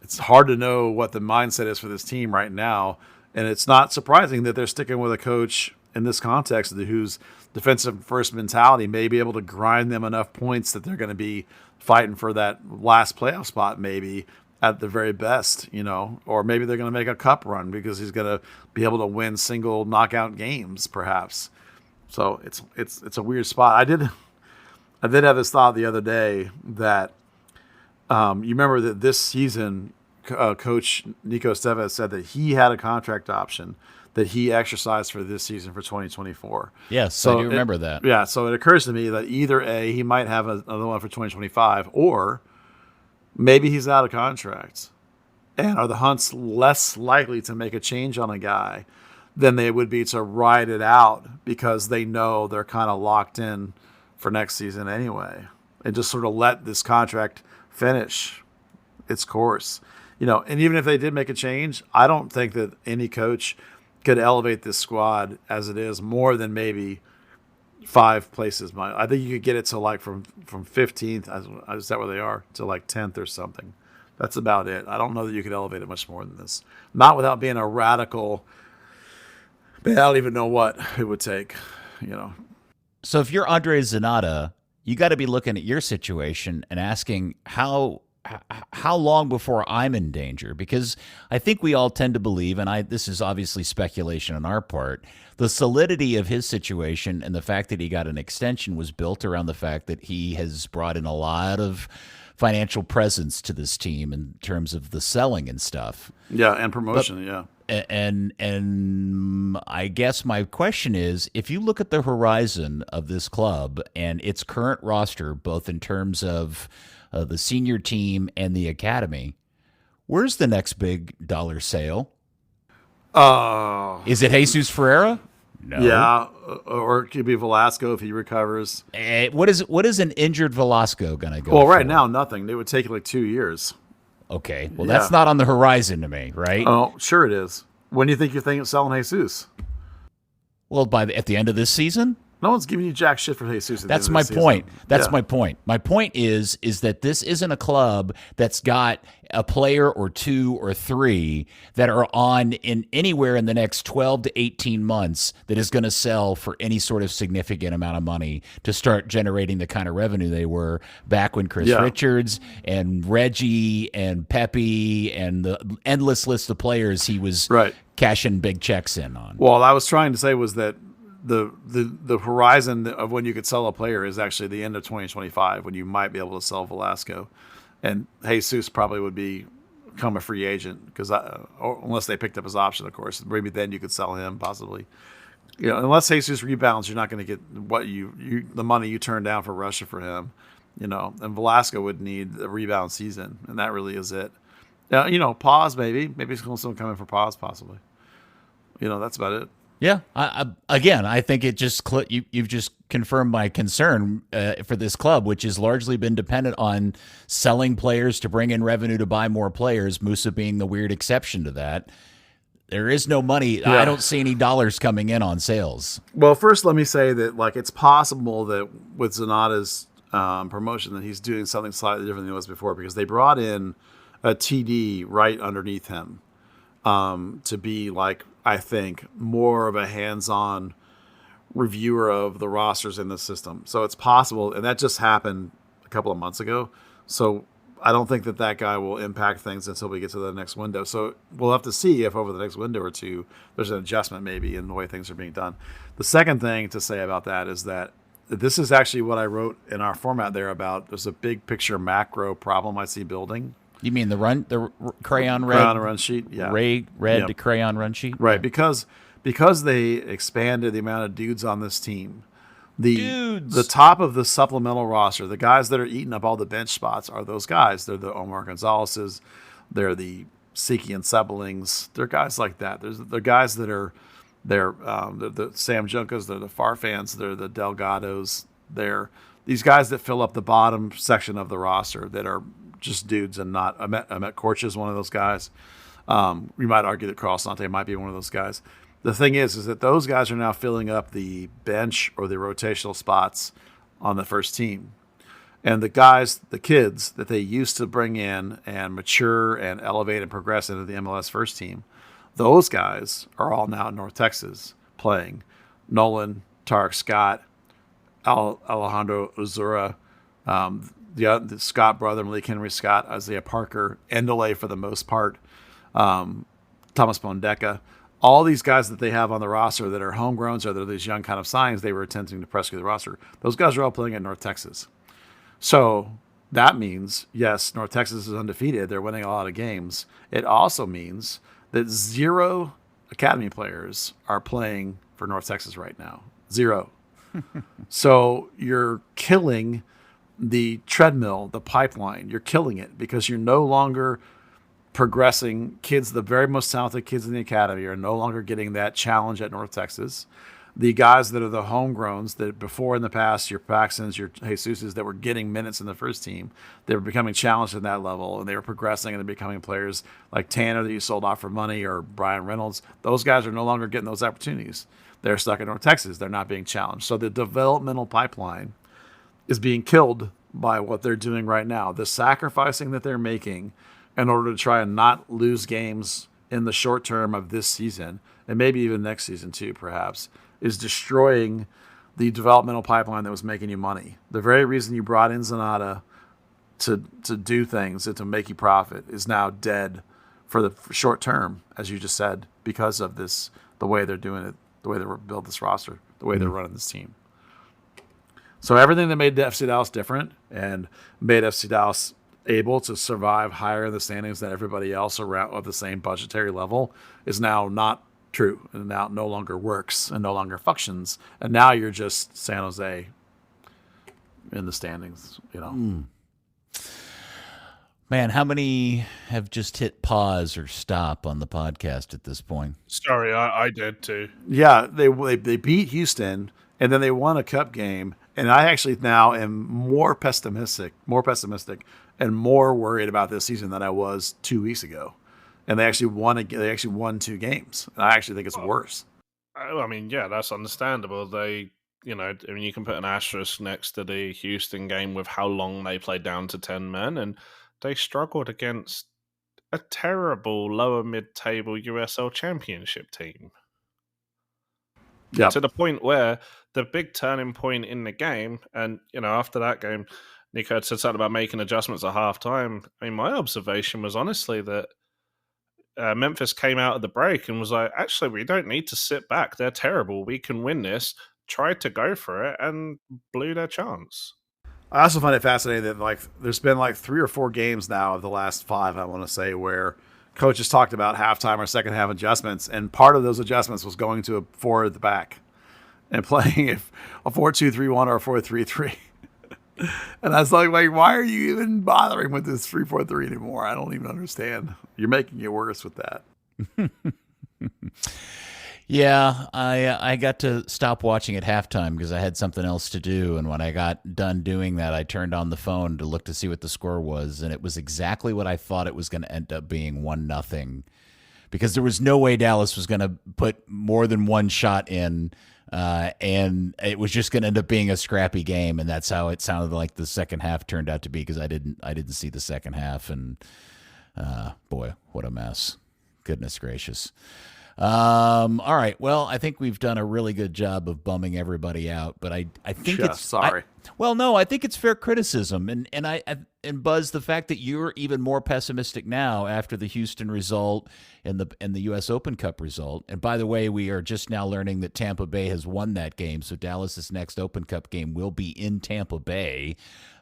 it's hard to know what the mindset is for this team right now, and it's not surprising that they're sticking with a coach in this context whose defensive first mentality may be able to grind them enough points that they're going to be fighting for that last playoff spot maybe at the very best, or maybe they're going to make a cup run because he's going to be able to win single knockout games perhaps. So it's a weird spot. I did have this thought the other day that you remember that this season Coach Nico Estevez said that he had a contract option that he exercised for this season for 2024. Yes, so I do remember that. Yeah, so it occurs to me that either A, he might have another one for 2025, or maybe he's out of contract. And are the Hunts less likely to make a change on a guy than they would be to ride it out because they know they're kind of locked in for next season anyway, and just sort of let this contract finish its course? And even if they did make a change, I don't think that any coach could elevate this squad as it is more than maybe 5 places. I think you could get it to like from 15th, is that where they are, to like 10th or something. That's about it. I don't know that you could elevate it much more than this. Not without being a radical. I don't even know what it would take, So if you're Andre Zanotta, you got to be looking at your situation and asking how long before I'm in danger? Because I think we all tend to believe, and this is obviously speculation on our part, the solidity of his situation and the fact that he got an extension was built around the fact that he has brought in a lot of financial presence to this team in terms of the selling and stuff. Yeah, and promotion, yeah. And I guess my question is, if you look at the horizon of this club and its current roster, both in terms of the senior team and the academy, where's the next big dollar sale? Is it Jesus Ferreira? No. Yeah, or it could be Velasco if he recovers. What is an injured Velasco going to go Well, right for? now, nothing. It would take like 2 years. Okay, well, Yeah. that's not on the horizon to me, right? Oh, sure it is. When do you think you're thinking of selling Jesus? Well, at the end of this season? No one's giving you jack shit for Jesus. That's my point. That's my point. My point is that this isn't a club that's got a player or 2 or 3 that are on in anywhere in the next 12 to 18 months that is going to sell for any sort of significant amount of money to start generating the kind of revenue they were back when Chris Richards and Reggie and Pepe and the endless list of players he was cashing big checks in on. Well, what I was trying to say was that the horizon of when you could sell a player is actually the end of 2025 when you might be able to sell Velasco, and Jesus probably would become a free agent because unless they picked up his option, of course, maybe then you could sell him possibly. Unless Jesus rebounds, you're not going to get what the money you turned down for Russia for him, and Velasco would need a rebound season, and that really is it. Pause maybe it's going to come in for pause possibly. That's about it. Yeah. I think it just you've just confirmed my concern for this club, which has largely been dependent on selling players to bring in revenue to buy more players. Musa being the weird exception to that. There is no money. Yeah. I don't see any dollars coming in on sales. Well, first, let me say that it's possible that with Zanotta's promotion that he's doing something slightly different than he was before because they brought in a TD right underneath him to be I think more of a hands-on reviewer of the rosters in the system. So it's possible, and that just happened a couple of months ago. So I don't think that guy will impact things until we get to the next window. So we'll have to see if over the next window or two there's an adjustment maybe in the way things are being done. The second thing to say about that is that this is actually what I wrote in our format there about there's a big picture macro problem I see building. You mean the crayon run sheet? Yeah. Red crayon run sheet? Right, because they expanded the amount of dudes on this team. The top of the supplemental roster, the guys that are eating up all the bench spots are those guys. They're the Omar Gonzalez's, they're the Siki and Sebelings. They're guys like that. They're guys that are the Sam Junkas, they're the Farfans, they're the Delgados. They're these guys that fill up the bottom section of the roster that are just dudes and not. I met Korch as one of those guys. We might argue that Carl Sante might be one of those guys. The thing is that those guys are now filling up the bench or the rotational spots on the first team. And the guys, the kids that they used to bring in and mature and elevate and progress into the MLS first team, those guys are all now in North Texas playing. Nolan, Tarek Scott, Alejandro Uzura, the Scott brother, Malik Henry Scott, Isaiah Parker, Endele for the most part, Thomas Pondeka. All these guys that they have on the roster that are homegrowns or they're these young kind of signings they were attempting to press through the roster, those guys are all playing at North Texas. So that means, yes, North Texas is undefeated. They're winning a lot of games. It also means that 0 academy players are playing for North Texas right now. 0. So you're killing the treadmill, the pipeline. You're killing it because you're no longer progressing. Kids, the very most talented kids in the academy are no longer getting that challenge at North Texas. The guys that are the homegrowns that before in the past, your Paxtons, your Jesuses that were getting minutes in the first team, they were becoming challenged at that level and they were progressing and they're becoming players like Tanner that you sold off for money or Brian Reynolds. Those guys are no longer getting those opportunities. They're stuck in North Texas. They're not being challenged. So the developmental pipeline is being killed by what they're doing right now. The sacrificing that they're making in order to try and not lose games in the short term of this season, and maybe even next season too, perhaps, is destroying the developmental pipeline that was making you money. The very reason you brought in Zanotta to do things and to make you profit is now dead for the short term, as you just said, because of this, the way they're doing it, the way they build this roster, the way they're running this team. So everything that made FC Dallas different and made FC Dallas able to survive higher in the standings than everybody else around of the same budgetary level is now not true and now no longer works and no longer functions. And now you're just San Jose in the standings, you know. Man, how many have just hit pause or stop on the podcast at this point? Sorry, I did too. Yeah, they beat Houston and then they won a cup game. And I actually now am more pessimistic and more worried about this season than I was 2 weeks ago. And they actually won 2 games. And I actually think it's worse. I mean, yeah, that's understandable. They, you can put an asterisk next to the Houston game with how long they played down to 10 men, and they struggled against a terrible lower mid-table USL Championship team. Yeah. To the point where the big turning point in the game, and after that game, Nico had said something about making adjustments at halftime. I mean, my observation was honestly that Memphis came out of the break and was like, actually, we don't need to sit back. They're terrible. We can win this. Tried to go for it and blew their chance. I also find it fascinating that there's been 3 or 4 games now of the last 5, I want to say, where coaches talked about halftime or second half adjustments, and part of those adjustments was going to a 4 at the back and playing a 4-2-3-1 or a 4-3-3. And I was like, why are you even bothering with this 3-4-3 anymore? I don't even understand. You're making it worse with that. Yeah, I got to stop watching at halftime because I had something else to do. And when I got done doing that, I turned on the phone to look to see what the score was. And it was exactly what I thought it was going to end up being, 1-0. Because there was no way Dallas was going to put more than one shot in. And it was just going to end up being a scrappy game. And that's how it sounded like the second half turned out to be, because I didn't see the second half. And boy, what a mess. Goodness gracious. All right. Well, I think we've done a really good job of bumming everybody out, but I think it's sorry. I think it's fair criticism. And Buzz, the fact that you're even more pessimistic now after the Houston result and the U.S. Open Cup result. And by the way, we are just now learning that Tampa Bay has won that game. So Dallas's next Open Cup game will be in Tampa Bay,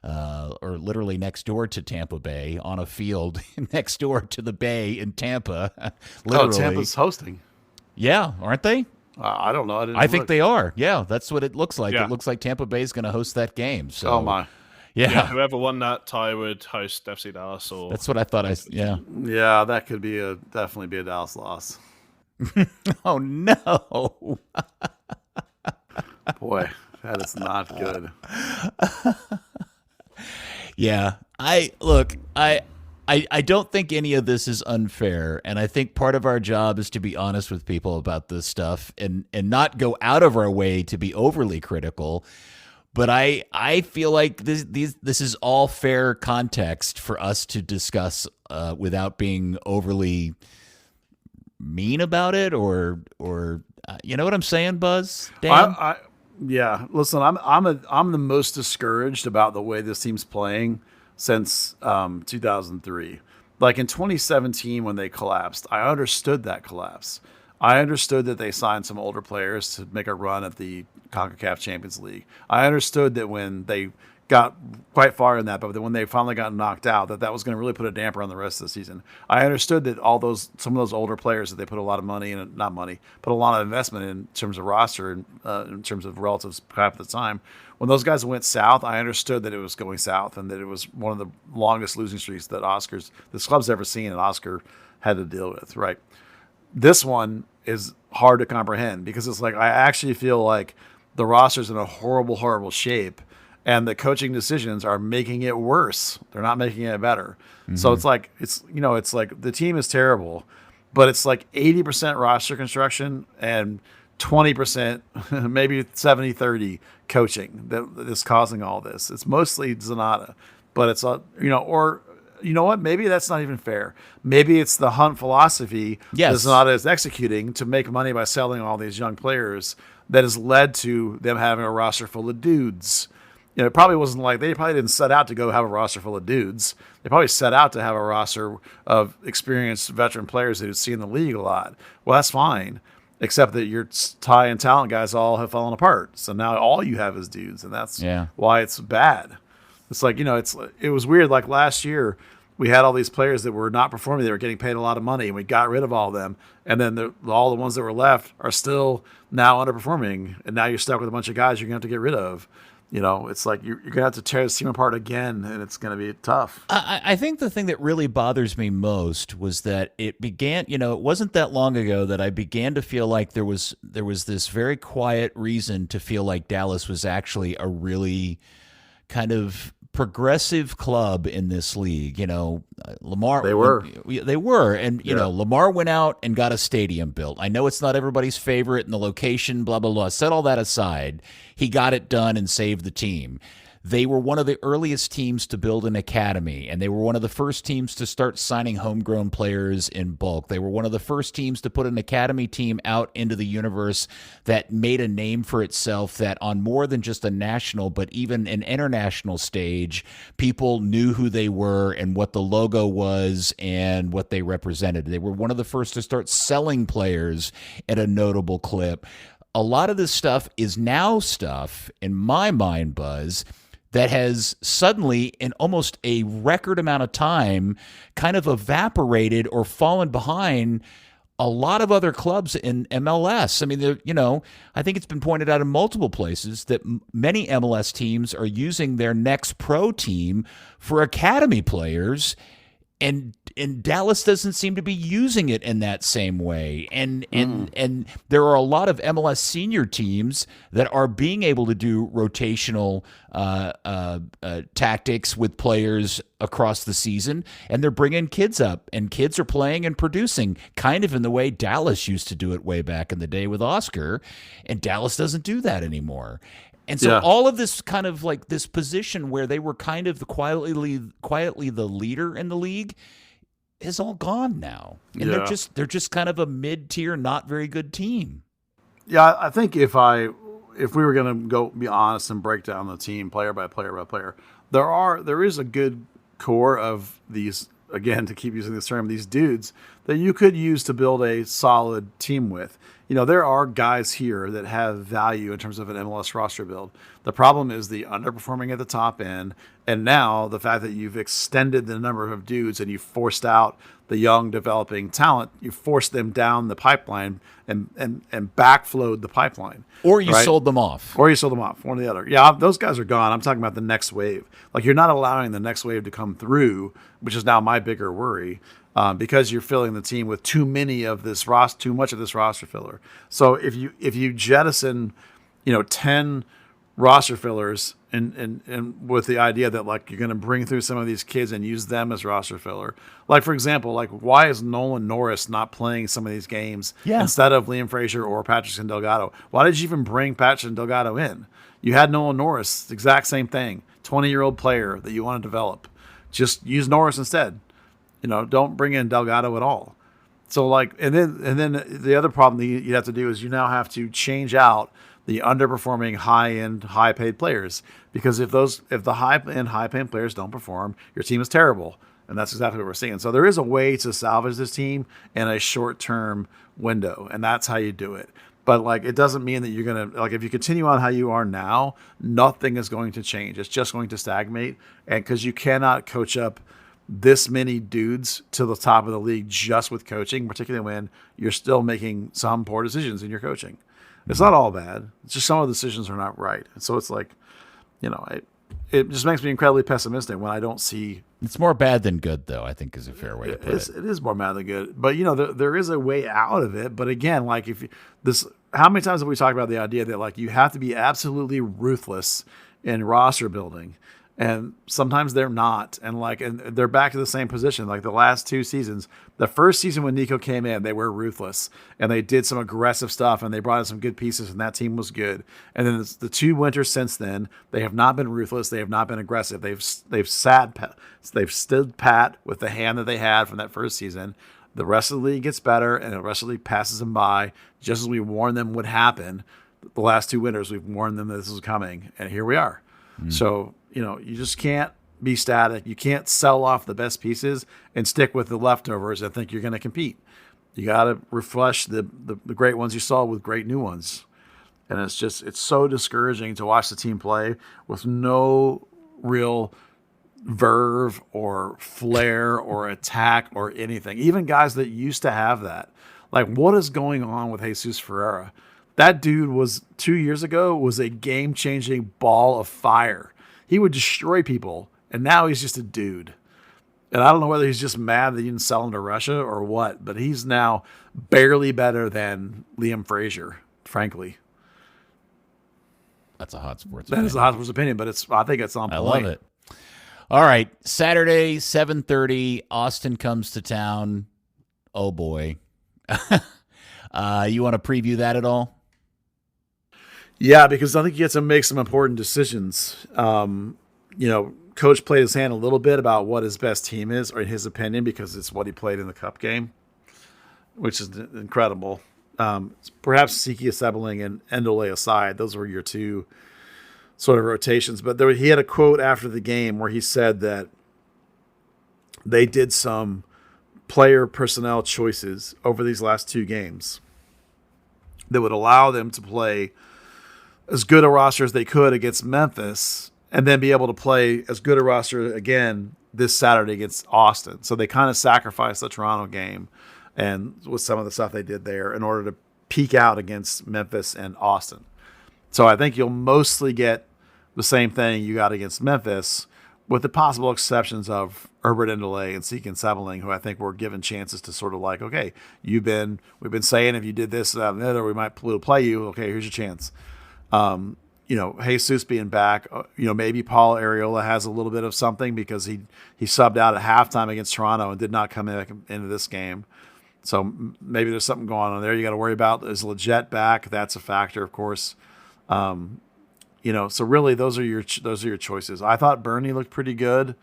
or literally next door to Tampa Bay on a field next door to the Bay in Tampa. Literally. Oh, Tampa's hosting. Yeah, aren't they? I don't know. I think they are. Yeah, that's what it looks like. Yeah. It looks like Tampa Bay is going to host that game. So, oh my. Yeah. Whoever won that tie would host FC Dallas. Or that's what I thought. Yeah, that could definitely be a Dallas loss. Oh no. Boy, That is not good. Yeah, I don't think any of this is unfair, and I think part of our job is to be honest with people about this stuff and not go out of our way to be overly critical. But I feel like this is all fair context for us to discuss without being overly mean about it or you know what I'm saying, Buzz? Dan? Yeah. Listen, I'm the most discouraged about the way this team's playing since 2003. Like in 2017 when they collapsed, I understood that collapse. I understood that they signed some older players to make a run at the CONCACAF Champions League. I understood that when they got quite far in that, but when they finally got knocked out, that was going to really put a damper on the rest of the season. I understood that some of those older players that they put a lot of money in, not money, put a lot of investment in terms of roster and in terms of relative cap at the time. When those guys went south, I understood that it was going south and that it was one of the longest losing streaks that this club's ever seen, and Oscar had to deal with. Right. This one is hard to comprehend because it's like I actually feel like the roster's in a horrible, horrible shape, and the coaching decisions are making it worse. They're not making it better. Mm-hmm. So it's like it's like the team is terrible, but it's like 80% roster construction and 20%, maybe 70-30 coaching that is causing all this. It's mostly Zanotta, but it's or you know what? Maybe that's not even fair. Maybe it's the Hunt philosophy that Zanotta is executing to make money by selling all these young players that has led to them having a roster full of dudes. It probably wasn't like they probably didn't set out to go have a roster full of dudes. They probably set out to have a roster of experienced veteran players who'd seen the league a lot. Well, that's fine, except that your tie and talent guys all have fallen apart. So now all you have is dudes, and that's why it's bad. It's like, it was weird. Like last year, we had all these players that were not performing. They were getting paid a lot of money, and we got rid of all of them. And then all the ones that were left are still now underperforming. And now you're stuck with a bunch of guys you're going to have to get rid of. It's like you're going to have to tear this team apart again, and it's going to be tough. I think the thing that really bothers me most was that it began, it wasn't that long ago that I began to feel like there was this very quiet reason to feel like Dallas was actually a really kind of progressive club in this league. Lamar, they were, and Lamar went out and got a stadium built. I know it's not everybody's favorite and the location, blah blah blah. Set all that aside, he got it done and saved the team. They were one of the earliest teams to build an academy, and they were one of the first teams to start signing homegrown players in bulk. They were one of the first teams to put an academy team out into the universe that made a name for itself, that on more than just a national, but even an international stage, people knew who they were and what the logo was and what they represented. They were one of the first to start selling players at a notable clip. A lot of this stuff is now stuff, in my mind, Buzz, that has suddenly, in almost a record amount of time, kind of evaporated or fallen behind a lot of other clubs in MLS. I mean, I think it's been pointed out in multiple places that many MLS teams are using their next pro team for academy players, and Dallas doesn't seem to be using it in that same way. And there are a lot of MLS senior teams that are being able to do rotational tactics with players across the season, and they're bringing kids up, and kids are playing and producing kind of in the way Dallas used to do it way back in the day with Oscar, and Dallas doesn't do that anymore. And so all of this kind of like this position where they were kind of quietly the leader in the league is all gone now. And they're just kind of a mid-tier, not very good team. Yeah, I think if we were going to go be honest and break down the team player by player by player, there is a good core of these, again, to keep using this term, these dudes that you could use to build a solid team with. There are guys here that have value in terms of an MLS roster build. The problem is the underperforming at the top end, and now the fact that you've extended the number of dudes and you've forced out the young developing talent. You forced them down the pipeline and backflowed the pipeline. Or you sold them off. One or the other. Yeah, those guys are gone. I'm talking about the next wave. Like, you're not allowing the next wave to come through, which is now my bigger worry. Because you're filling the team with too much of this roster filler. So if you jettison, 10 roster fillers and with the idea that like you're going to bring through some of these kids and use them as roster filler. Like for example, like why is Nolan Norris not playing some of these games instead of Liam Frazier or Patrick Delgado? Why did you even bring Patrick Delgado in? You had Nolan Norris, the exact same thing, 20-year-old player that you want to develop. Just use Norris instead. Don't bring in Delgado at all. So like, and then the other problem that you have to do is you now have to change out the underperforming high-end, high-paid players, because if the high-end, high-paid players don't perform, your team is terrible, and that's exactly what we're seeing. So there is a way to salvage this team in a short-term window, and that's how you do it. But like, it doesn't mean that you're gonna like if you continue on how you are now, nothing is going to change. It's just going to stagnate, and because you cannot coach up this many dudes to the top of the league just with coaching, particularly when you're still making some poor decisions in your coaching. It's not all bad. It's just some of the decisions are not right. And so it's like, it just makes me incredibly pessimistic when I don't see. It's more bad than good, though, I think is a fair way to put it. It is more bad than good. But, there is a way out of it. But again, like how many times have we talked about the idea that like you have to be absolutely ruthless in roster building? And sometimes they're not. And they're back to the same position. Like the last 2 seasons, the first season when Nico came in, they were ruthless and they did some aggressive stuff and they brought in some good pieces and that team was good. And then the 2 winters since then, they have not been ruthless. They have not been aggressive. They've stood pat with the hand that they had from that first season. The rest of the league gets better and the rest of the league passes them by, just as we warned them would happen. The last 2 winters, we've warned them that this was coming, and here we are. So, you just can't be static. You can't sell off the best pieces and stick with the leftovers and think you're going to compete. You got to refresh the great ones you saw with great new ones. And it's so discouraging to watch the team play with no real verve or flair or attack or anything. Even guys that used to have that. Like, what is going on with Jesus Ferreira? That dude was 2 years ago was a game-changing ball of fire. He would destroy people, and now he's just a dude. And I don't know whether he's just mad that you didn't sell him to Russia or what, but he's now barely better than Liam Frazier, frankly. That's a hot sports opinion. That is a hot sports opinion, but I think it's on point. I love it. All right, Saturday, 7:30, Austin comes to town. Oh, boy. You want to preview that at all? Yeah, because I think you have to make some important decisions. Coach played his hand a little bit about what his best team is, or in his opinion, because it's what he played in the Cup game, which is incredible. Perhaps Siki Sebling and Endole aside, those were your 2 sort of rotations. But he had a quote after the game where he said that they did some player personnel choices over these last 2 games that would allow them to play as good a roster as they could against Memphis and then be able to play as good a roster again this Saturday against Austin. So they kind of sacrificed the Toronto game and with some of the stuff they did there in order to peak out against Memphis and Austin. So I think you'll mostly get the same thing you got against Memphis, with the possible exceptions of Herbert Endole and Seekin Sebeling, who I think were given chances to sort of like, okay, we've been saying if you did this, that, and the other, we might play you. Okay, here's your chance. Jesus being back, maybe Paul Arriola has a little bit of something because he subbed out at halftime against Toronto and did not come back into this game. So maybe there's something going on there you got to worry about. Is Leggett back? That's a factor, of course. So really those are your choices. I thought Bernie looked pretty good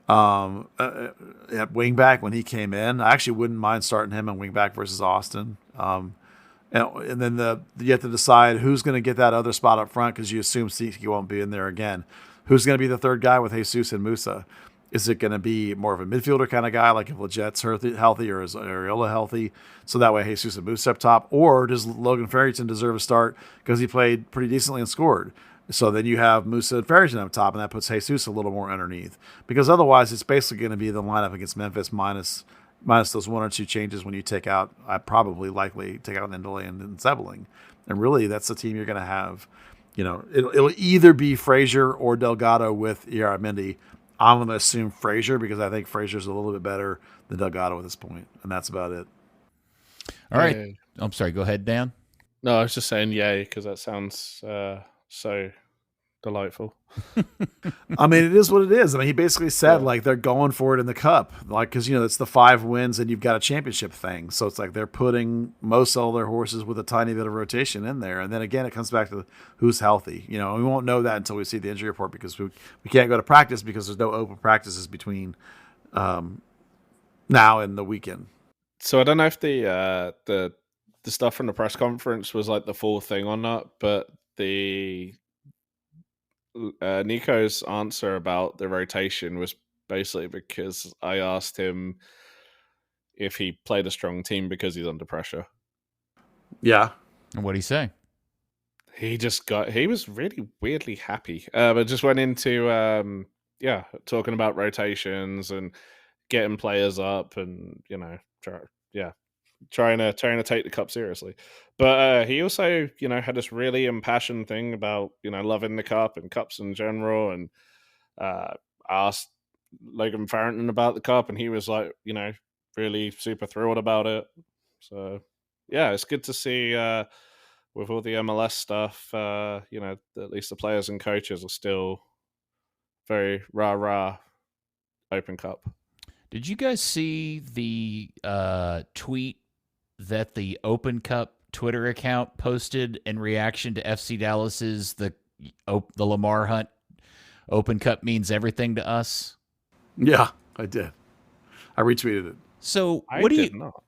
at wingback when he came in. I actually wouldn't mind starting him on wingback versus Austin. And then you have to decide who's going to get that other spot up front because you assume Siki won't be in there again. Who's going to be the third guy with Jesus and Musa? Is it going to be more of a midfielder kind of guy, like if Legett's healthy or is Arriola healthy? So that way Jesus and Musa up top. Or does Logan Farrington deserve a start because he played pretty decently and scored? So then you have Musa and Farrington up top, and that puts Jesus a little more underneath. Because otherwise it's basically going to be the lineup against Memphis minus those 1 or 2 changes when you take out, likely take out Endole and Sebeling. And really, that's the team you're going to have. It'll either be Frazier or Delgado with Yaramendi. I'm going to assume Frazier because I think Frazier's a little bit better than Delgado at this point, and that's about it. All right. Yeah. I'm sorry. Go ahead, Dan. No, I was just saying yay because that sounds so delightful. I mean, it is what it is. I mean, he basically said Yeah. like they're going for it in the cup, like because it's the 5 wins and you've got a championship thing. So it's like they're putting most all their horses with a tiny bit of rotation in there, and then again it comes back to who's healthy. We won't know that until we see the injury report because we can't go to practice because there's no open practices between now and the weekend. So I don't know if the stuff from the press conference was like the full thing or not, but the Nico's answer about the rotation was basically because I asked him if he played a strong team because he's under pressure. Yeah. And what'd he say? He was really weirdly happy, but just went into talking about rotations and getting players up and trying to take the cup seriously. But he also had this really impassioned thing about loving the cup and cups in general, and asked Logan Farrington about the cup, and he was like really super thrilled about it. So yeah, it's good to see with all the MLS stuff, at least the players and coaches are still very rah Open Cup. Did you guys see the tweet that the Open Cup Twitter account posted in reaction to FC Dallas's the Lamar Hunt Open Cup means everything to us? Yeah, I did. I retweeted it. So I what do did you not.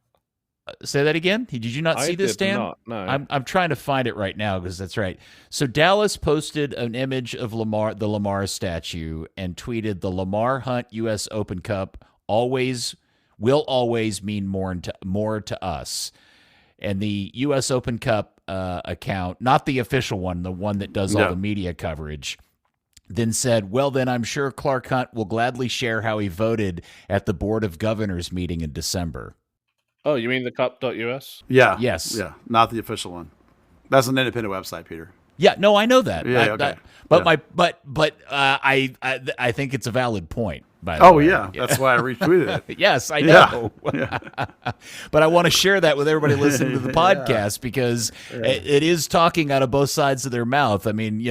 Say that again? Did you not see this, Dan? Not, no. I'm trying to find it right now because that's right. So Dallas posted an image of the Lamar statue, and tweeted the Lamar Hunt U.S. Open Cup will always mean more to us. And the U.S. Open Cup account, not the official one, the one that does all the media coverage, then said, well, then I'm sure Clark Hunt will gladly share how he voted at the Board of Governors meeting in December. Oh, you mean the cup.us? Yeah. Yes. Yeah. Not the official one. That's an independent website, Peter. Yeah. No, I know that. Yeah. Okay. I think it's a valid point. By the way. Yeah. That's why I retweeted it. Yes, I know. Yeah. But I want to share that with everybody listening to the podcast because it is talking out of both sides of their mouth. I mean,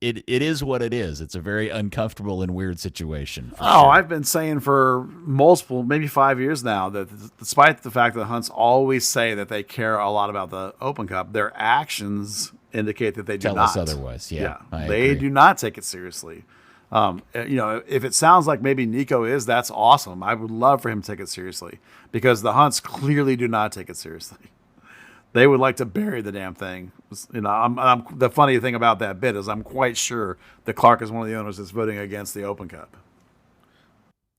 it is what it is. It's a very uncomfortable and weird situation. Sure. I've been saying for multiple, maybe 5 years now, that despite the fact that Hunts always say that they care a lot about the Open Cup, their actions indicate that they do Tell not. us otherwise. Yeah. They do not take it seriously. If it sounds like maybe Nico is, that's awesome. I would love for him to take it seriously because the Hunts clearly do not take it seriously. They would like to bury the damn thing. The funny thing about that bit is I'm quite sure that Clark is one of the owners that's voting against the Open Cup.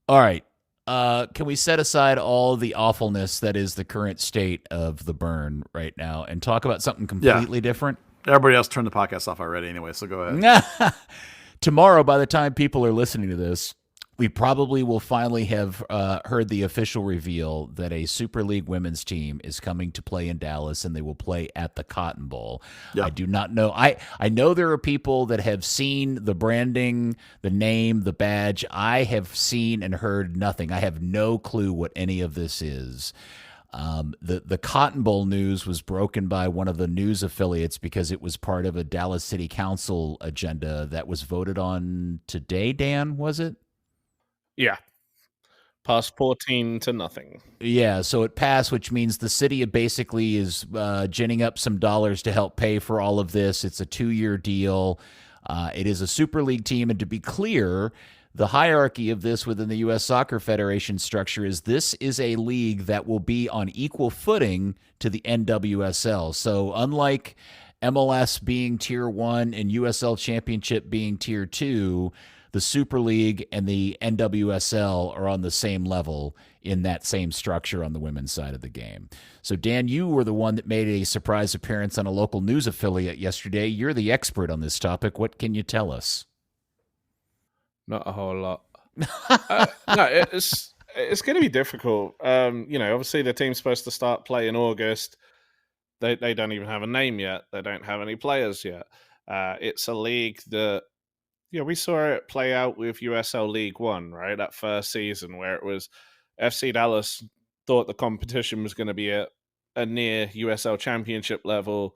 All right. Can we set aside all the awfulness that is the current state of the burn right now and talk about something completely different? Everybody else turned the podcast off already anyway, so go ahead. Tomorrow, by the time people are listening to this, we probably will finally have heard the official reveal that a Super League women's team is coming to play in Dallas, and they will play at the Cotton Bowl. Yeah. I do not know. I know there are people that have seen the branding, the name, the badge. I have seen and heard nothing. I have no clue what any of this is. The Cotton Bowl news was broken by one of the news affiliates because it was part of a Dallas City Council agenda that was voted on today, Dan, was it? Yeah. Passed 14-0. Yeah, so it passed, which means the city basically is ginning up some dollars to help pay for all of this. It's a 2-year deal. It is a Super League team, and to be clear, the hierarchy of this within the U.S. Soccer Federation structure is this is a league that will be on equal footing to the NWSL. So unlike MLS being Tier 1 and USL Championship being Tier 2, the Super League and the NWSL are on the same level in that same structure on the women's side of the game. So, Dan, you were the one that made a surprise appearance on a local news affiliate yesterday. You're the expert on this topic. What can you tell us? Not a whole lot. No, it's going to be difficult. Obviously the team's supposed to start play in August. They don't even have a name yet. They don't have any players yet. It's a league that, we saw it play out with USL League One, right? That first season where it was FC Dallas thought the competition was going to be at a near USL Championship level,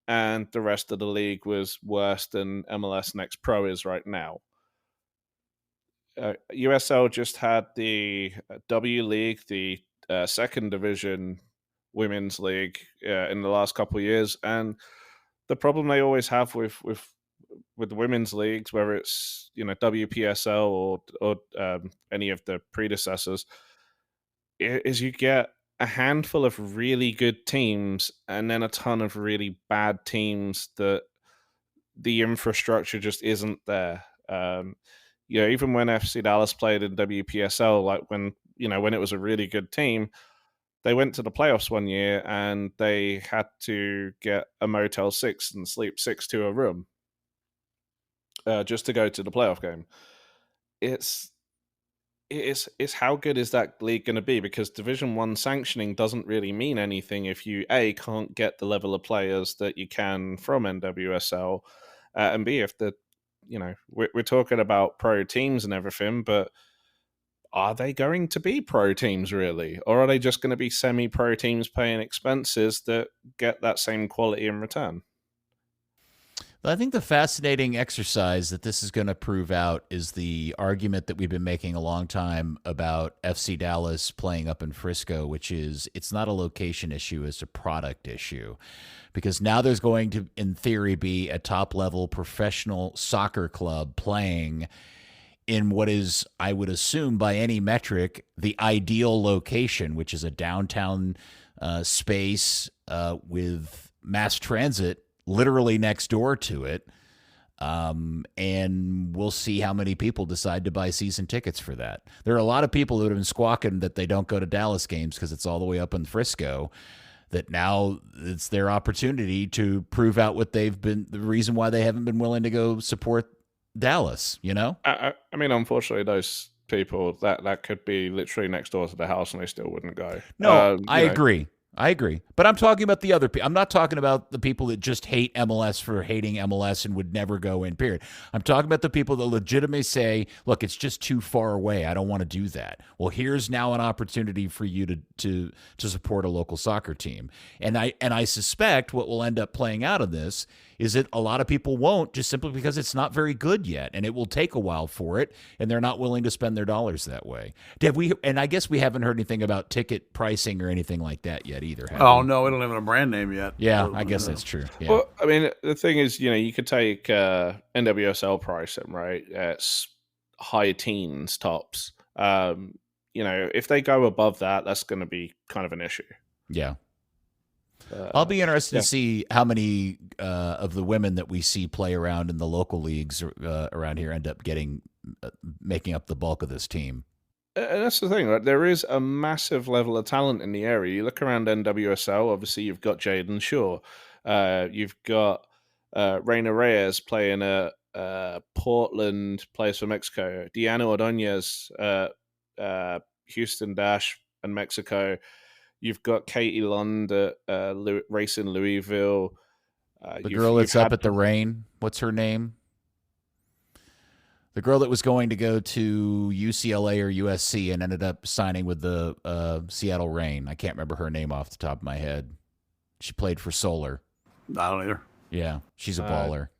and the rest of the league was worse than MLS Next Pro is right now. USL just had the W League, the second division women's league in the last couple of years, and the problem they always have with the women's leagues, whether it's WPSL or any of the predecessors, is you get a handful of really good teams and then a ton of really bad teams that the infrastructure just isn't there. Even when FC Dallas played in WPSL, like when it was a really good team, they went to the playoffs one year and they had to get a Motel 6 and sleep 6 to a room just to go to the playoff game. It's how good is that league going to be? Because Division 1 sanctioning doesn't really mean anything if you, A, can't get the level of players that you can from NWSL, and B, if we're talking about pro teams and everything, but are they going to be pro teams really? Or are they just going to be semi-pro teams paying expenses that get that same quality in return? I think the fascinating exercise that this is going to prove out is the argument that we've been making a long time about FC Dallas playing up in Frisco, which is it's not a location issue, it's a product issue. Because now there's going to, in theory, be a top-level professional soccer club playing in what is, I would assume, by any metric, the ideal location, which is a downtown space with mass transit literally next door to it. And we'll see how many people decide to buy season tickets for that. There are a lot of people who have been squawking that they don't go to Dallas games because it's all the way up in Frisco, that now it's their opportunity to prove out what they've been, the reason why they haven't been willing to go support Dallas, I mean, unfortunately, those people, that could be literally next door to the house and they still wouldn't go. No, I agree. But I'm talking about the other people. I'm not talking about the people that just hate MLS for hating MLS and would never go in, period. I'm talking about the people that legitimately say, look, it's just too far away. I don't want to do that. Well, here's now an opportunity for you to support a local soccer team. And I suspect what will end up playing out of this is that a lot of people won't, just simply because it's not very good yet, and it will take a while for it, and they're not willing to spend their dollars that way. And I guess we haven't heard anything about ticket pricing or anything like that yet either. Oh, no, we don't have a brand name yet. Yeah, I guess that's true. Yeah. Well, I mean, the thing is, you could take NWSL pricing, right? It's high teens tops. If they go above that, that's going to be kind of an issue. Yeah. I'll be interested to see how many of the women that we see play around in the local leagues around here end up making up the bulk of this team. And that's the thing, right? There is a massive level of talent in the area. You look around NWSL, obviously you've got Jaden Shaw. You've got Reina Reyes playing at Portland, plays for Mexico. Diana Ordonez, Houston Dash and Mexico. You've got Katie Lund at Racing Louisville. The girl that's up at the Reign, what's her name? The girl that was going to go to UCLA or USC and ended up signing with the Seattle Reign. I can't remember her name off the top of my head. She played for Solar. I don't either. Yeah, she's a baller.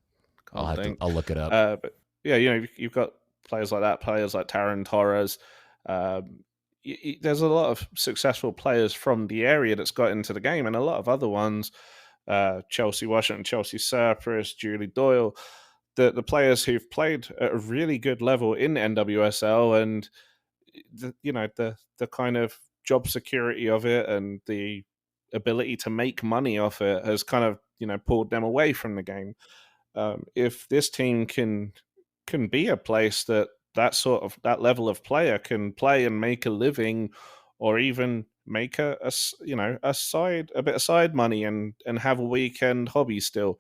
I'll look it up. But yeah, you've got players like that, players like Taryn Torres. There's a lot of successful players from the area that's got into the game, and a lot of other ones, Chelsea Washington, Chelsea Cyprus, Julie Doyle, the players who've played at a really good level in NWSL, and the kind of job security of it and the ability to make money off it has kind of pulled them away from the game. If this team can be a place that level of player can play and make a living, or even make a bit of side money and have a weekend hobby still,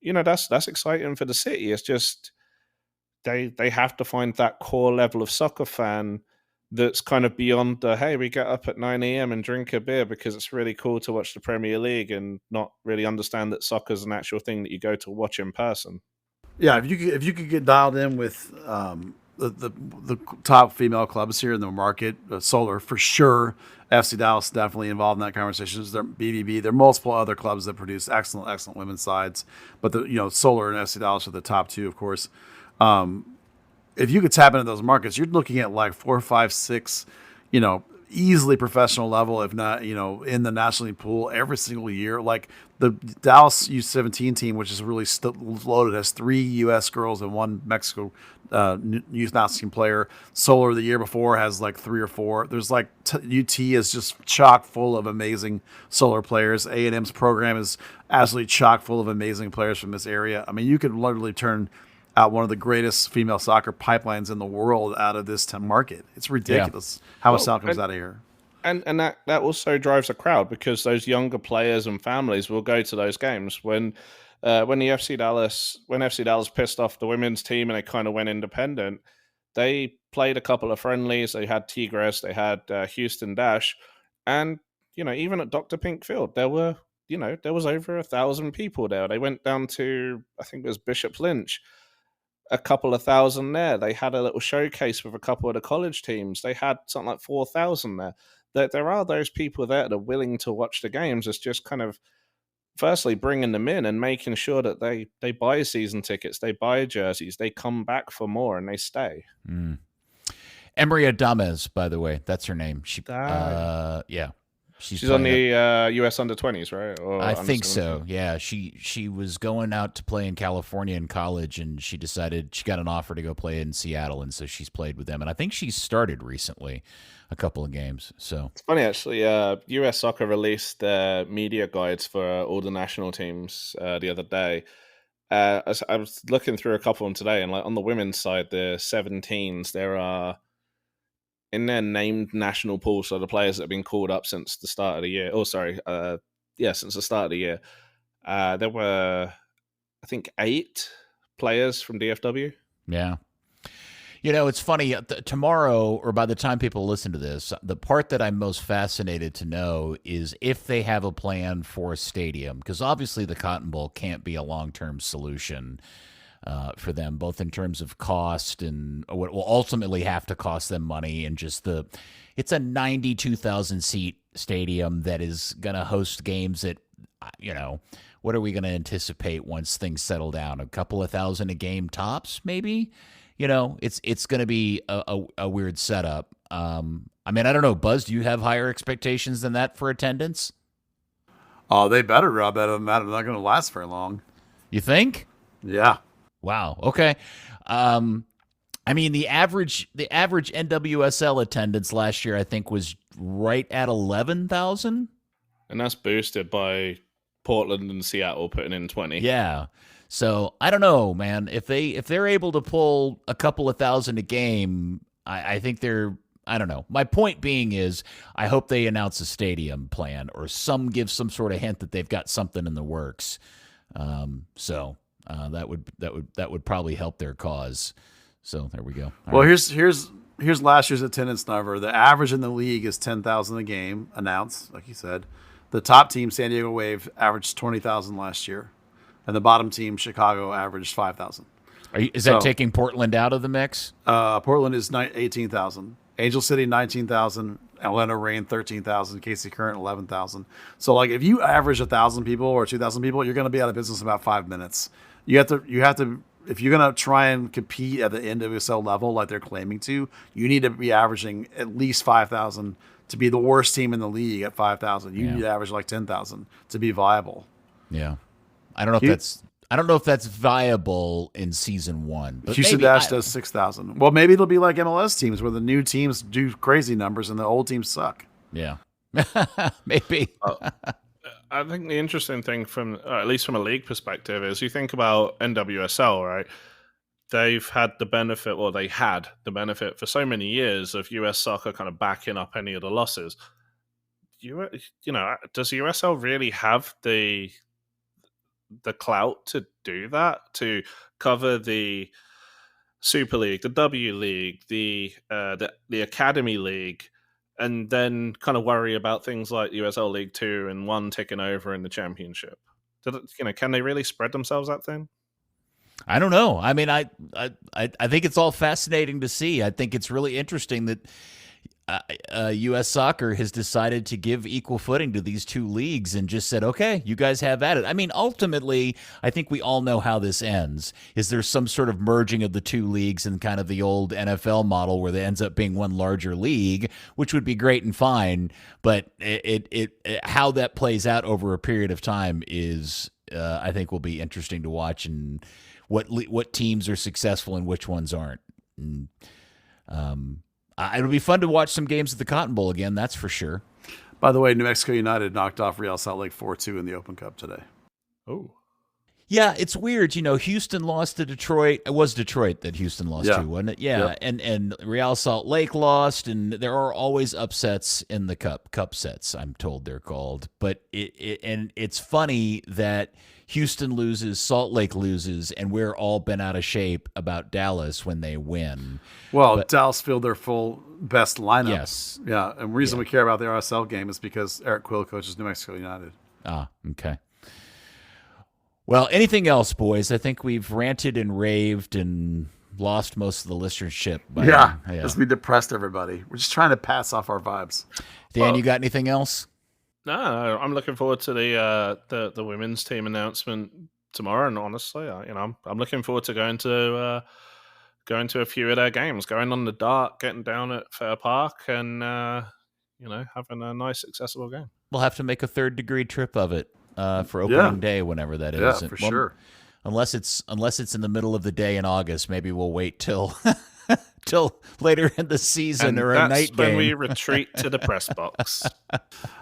that's exciting for the city. It's just they have to find that core level of soccer fan that's kind of beyond the, hey, we get up at 9 a.m. and drink a beer because it's really cool to watch the Premier League, and not really understand that soccer's an actual thing that you go to watch in person. Yeah, if you could get dialed in with the top female clubs here in the market. Solar for sure. FC Dallas definitely involved in that conversation. There BVB. There are multiple other clubs that produce excellent women's sides, but Solar and FC Dallas are the top two, of course. If you could tap into those markets, you're looking at like 4, 5, 6, easily professional level, if not, in the National League pool every single year. Like the Dallas U17 team, which is really loaded, has 3 U.S. girls and 1 Mexico youth national team player. Solar the year before has like 3 or 4. There's like UT is just chock full of amazing Solar players. A&M's program is absolutely chock full of amazing players from this area. I mean, you could literally turn out one of the greatest female soccer pipelines in the world out of this market. It's ridiculous how a soccer comes out of here. And that also drives a crowd, because those younger players and families will go to those games. When FC Dallas pissed off the women's team and they kind of went independent, they played a couple of friendlies. They had Tigres, they had Houston Dash, and even at Dr. Pink Field, there was over 1,000 people there. They went down to, I think it was Bishop Lynch, a couple of thousand there. They had a little showcase with a couple of the college teams. They had something like 4,000 there. There are those people there that are willing to watch the games. It's just kind of, firstly, bringing them in and making sure that they buy season tickets, they buy jerseys, they come back for more, and they stay. Emery Adames, by the way, that's her name. She's on the U.S. under-20s, right? Or I think so. Yeah, she was going out to play in California in college, and she decided she got an offer to go play in Seattle, and so she's played with them. And I think she started recently a couple of games. So it's funny, actually. U.S. Soccer released their media guides for all the national teams the other day. I was looking through a couple of them today, and like on the women's side, the 17s, there are, in their named national pool, so the players that have been called up since the start of the year. Since the start of the year, there were, I think, 8 players from DFW. Yeah. It's funny. Tomorrow, or by the time people listen to this, the part that I'm most fascinated to know is if they have a plan for a stadium, because obviously the Cotton Bowl can't be a long-term solution for them, both in terms of cost and what will ultimately have to cost them money, and just it's a 92,000 seat stadium that is going to host games that, what are we going to anticipate once things settle down? A couple of thousand a game tops, maybe. It's going to be a weird setup. I mean, I don't know, Buzz, do you have higher expectations than that for attendance? Oh, they better, Rob. They're not going to last very long. You think? Yeah. Wow. Okay. I mean, the average NWSL attendance last year, I think, was right at 11,000, and that's boosted by Portland and Seattle putting in 20. Yeah. So I don't know, man. If they're able to pull a couple of thousand a game, I think they're. I don't know. My point being is, I hope they announce a stadium plan or give some sort of hint that they've got something in the works. That would probably help their cause. So there we go. All right. Here's last year's attendance number. The average in the league is 10,000 a game announced, like you said. The top team, San Diego Wave, averaged 20,000 last year, and the bottom team, Chicago, averaged 5,000. Is that taking Portland out of the mix? Portland is 18,000. Angel City 19,000. Atlanta Reign 13,000. KC Current 11,000. So like if you average 1,000 people or 2,000 people, you're going to be out of business in about 5 minutes. You have to if you're going to try and compete at the NWSL level like they're claiming to, you need to be averaging at least 5,000 to be the worst team in the league at 5,000. You need to average like 10,000 to be viable. Yeah. I don't know if that's viable in season 1. But Houston Dash does 6,000. Well, maybe it'll be like MLS teams where the new teams do crazy numbers and the old teams suck. Yeah. Maybe. I think the interesting thing from, at least from a league perspective, is you think about NWSL, right? They had the benefit for so many years of US soccer kind of backing up any of the losses. Does USL really have the clout to do that, to cover the Super League, the W League, the Academy League, and then kind of worry about things like USL League 2 and 1 taking over in the championship? Can they really spread themselves that thin? I don't know. I mean, I think it's all fascinating to see. I think it's really interesting that U.S. Soccer has decided to give equal footing to these two leagues and just said, okay, you guys have at it. I mean, ultimately, I think we all know how this ends. Is there some sort of merging of the two leagues in kind of the old NFL model where there ends up being one larger league, which would be great and fine. But how that plays out over a period of time is, I think, will be interesting to watch, and what teams are successful and which ones aren't. And, it'll be fun to watch some games at the Cotton Bowl again, that's for sure. By the way, New Mexico United knocked off Real Salt Lake 4-2 in the Open Cup today. Oh. Yeah, it's weird. Houston lost to Detroit. It was Detroit that Houston lost to, wasn't it? Yeah, yep. And Real Salt Lake lost, and there are always upsets in the cup sets, I'm told they're called. But it's funny that Houston loses, Salt Lake loses, and we're all bent out of shape about Dallas when they win. Well, Dallas filled their full best lineup. Yes. Yeah, and the reason we care about the RSL game is because Eric Quill coaches New Mexico United. Ah, okay. Well, anything else, boys? I think we've ranted and raved and lost most of the listenership. Just we depressed everybody. We're just trying to pass off our vibes. Dan, you got anything else? No, I'm looking forward to the women's team announcement tomorrow. And honestly, I'm looking forward to going to a few of their games, going on the dart, getting down at Fair Park, and having a nice, accessible game. We'll have to make a third-degree trip of it for opening day, whenever that is. Yeah, for sure. Unless it's in the middle of the day in August, maybe we'll wait till later in the season, or a night game. That's when we retreat to the press box.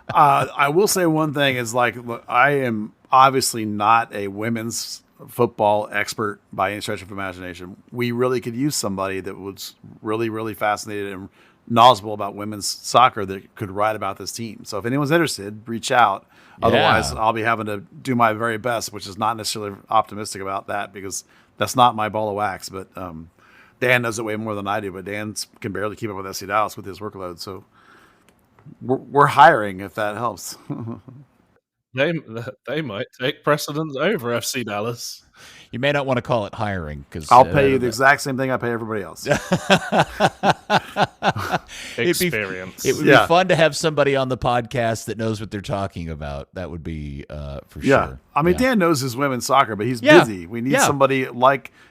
I will say one thing is, look, I am obviously not a women's football expert by any stretch of imagination. We really could use somebody that was really, really fascinated and knowledgeable about women's soccer that could write about this team. So if anyone's interested, reach out. Otherwise, I'll be having to do my very best, which is not necessarily optimistic about that, because that's not my ball of wax. But Dan knows it way more than I do, but Dan can barely keep up with SC Dallas with his workload. So we're hiring, if that helps. They might take precedence over FC Dallas. You may not want to call it hiring, because I'll pay you the exact same thing I pay everybody else. Experience. It would be fun to have somebody on the podcast that knows what they're talking about. That would be for sure. I mean, Dan knows his women's soccer, but he's busy. We need somebody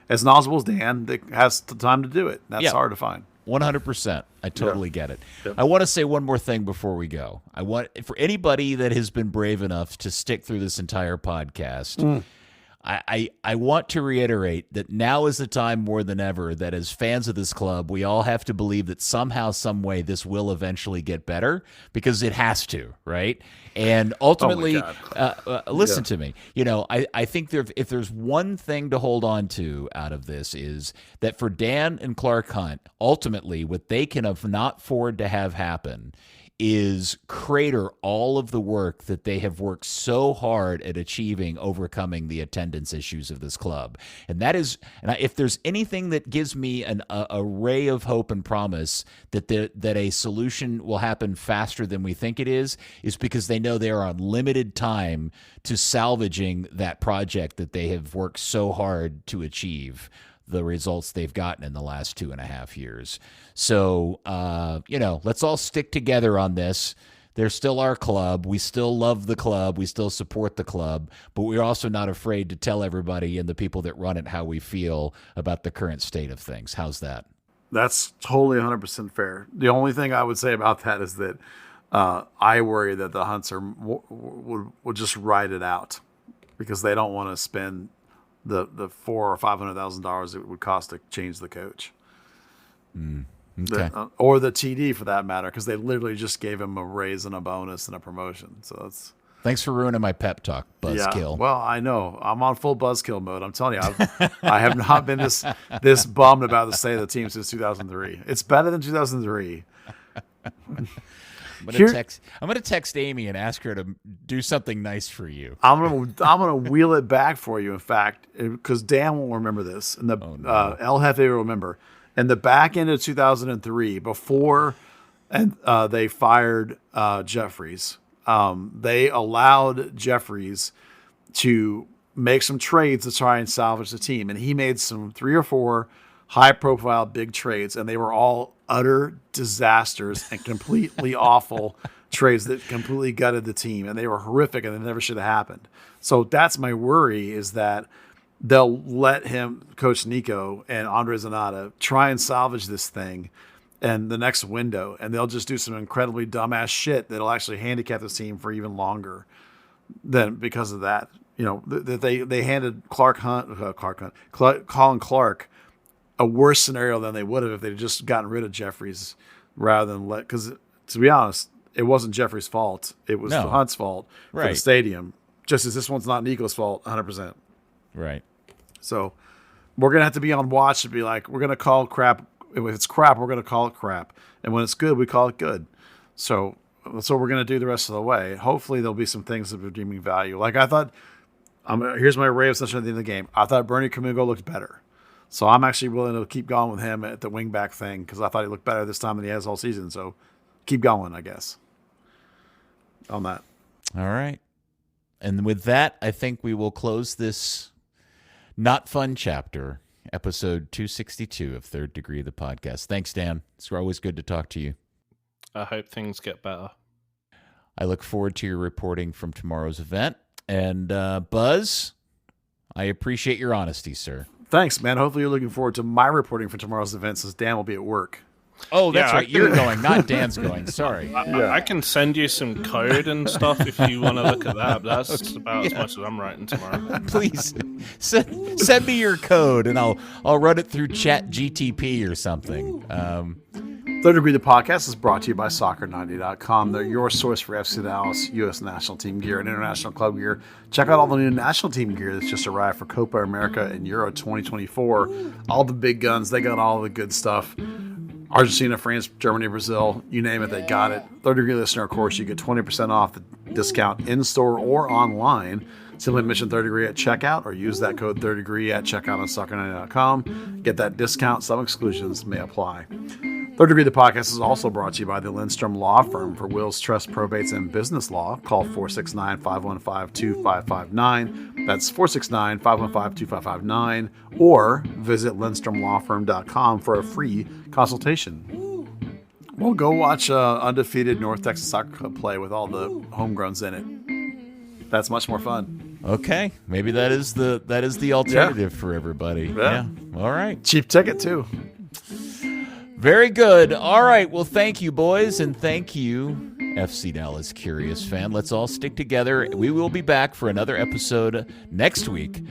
as knowledgeable as Dan that has the time to do it. That's hard to find. 100%. I totally get it. Yep. I want to say one more thing before we go. I want, for anybody that has been brave enough to stick through this entire podcast, I want to reiterate that now is the time more than ever that as fans of this club, we all have to believe that somehow, some way, this will eventually get better, because it has to, right? And ultimately, listen to me. I think if there's one thing to hold on to out of this, is that for Dan and Clark Hunt, ultimately, what they can not afford to have happen is crater all of the work that they have worked so hard at achieving, overcoming the attendance issues of this club. And that is, if there's anything that gives me a ray of hope and promise that a solution will happen faster than we think it is because they know they are on limited time to salvaging that project that they have worked so hard to achieve the results they've gotten in the last 2.5 years. So, let's all stick together on this. They're still our club. We still love the club. We still support the club, but we're also not afraid to tell everybody and the people that run it how we feel about the current state of things. How's that? That's totally 100% fair. The only thing I would say about that is that I worry that the Hunts will just ride it out, because they don't want to spend the $400,000 or $500,000 it would cost to change the coach, okay. Or the TD for that matter, because they literally just gave him a raise and a bonus and a promotion. So that's. Thanks for ruining my pep talk, Buzzkill. Yeah, well, I know I'm on full Buzzkill mode. I'm telling you, I have not been this bummed about the state of the team since 2003. It's better than 2003. I'm gonna text Amy and ask her to do something nice for you. I'm gonna wheel it back for you. In fact, because Dan won't remember this, and El Jefe will remember. In the back end of 2003, before they fired Jeffries, they allowed Jeffries to make some trades to try and salvage the team. And he made some 3 or 4 high-profile big trades, and they were all utter disasters and completely awful trades that completely gutted the team, and they were horrific, and they never should have happened. So that's my worry, is that they'll let him, Coach Nico and Andre Zanotta, try and salvage this thing and the next window, and they'll just do some incredibly dumbass shit that'll actually handicap this team for even longer than because of that. You know, that they handed Colin Clark a worse scenario than they would have if they'd just gotten rid of Jeffries rather than because to be honest, it wasn't Jeffries' fault. It was the Hunt's fault for the stadium. Just as this one's not Nico's fault, 100%. Right. So we're going to have to be on watch to be like, we're going to call crap. If it's crap, we're going to call it crap. And when it's good, we call it good. So that's what we're going to do the rest of the way. Hopefully there'll be some things of redeeming value. Like I thought, here's my ray of sunshine at the end of the game. I thought Bernie Kamigo looked better. So I'm actually willing to keep going with him at the wingback thing because I thought he looked better this time than he has all season. So keep going, I guess, on that. All right. And with that, I think we will close this not fun chapter, episode 262 of Third Degree, the podcast. Thanks, Dan. It's always good to talk to you. I hope things get better. I look forward to your reporting from tomorrow's event. And Buzz, I appreciate your honesty, sir. Thanks, man. Hopefully you're looking forward to my reporting for tomorrow's event since Dan will be at work. Oh, that's right. You're going, not Dan's going. Sorry. I can send you some code and stuff if you want to look at that. That's about as much as I'm writing tomorrow. Please send me your code, and I'll run it through Chat GTP or something. Third Degree, the podcast, is brought to you by Soccer90.com. They're your source for FC Dallas, U.S. national team gear, and international club gear. Check out all the new national team gear that's just arrived for Copa America and Euro 2024. All the big guns. They got all the good stuff. Argentina, France, Germany, Brazil, you name it, they got it. Third Degree listener, of course, you get 20% off the discount in-store or online. Simply mention Third Degree at checkout or use that code Third Degree at checkout on Soccer90.com. Get that discount. Some exclusions may apply. Third Degree, the podcast, is also brought to you by the Lindstrom Law Firm for wills, trusts, probates, and business law. Call 469-515-2559. That's 469-515-2559. Or visit lindstromlawfirm.com for a free consultation. We'll go watch undefeated North Texas Soccer Club play with all the homegrowns in it. That's much more fun. Okay, maybe that is the alternative for everybody. Yeah. All right. Cheap ticket too. Very good. All right. Well, thank you, boys, and thank you, FC Dallas Curious fan. Let's all stick together. We will be back for another episode next week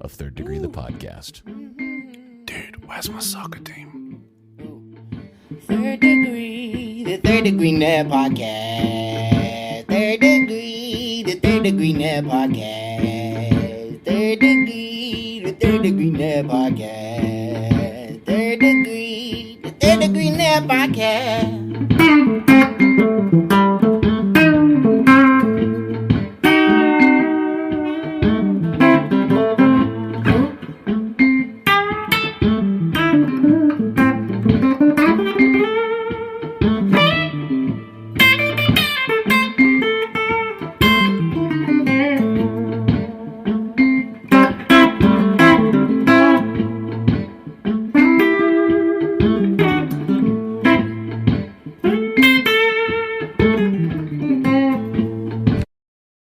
of Third Degree, the podcast. Dude, where's my soccer team? Third Degree, the Third Degree Net Podcast. Third Degree, the Third Degree Net Podcast. Third Degree, the Third Degree Net Podcast. Third Degree, the Third Degree Net Podcast.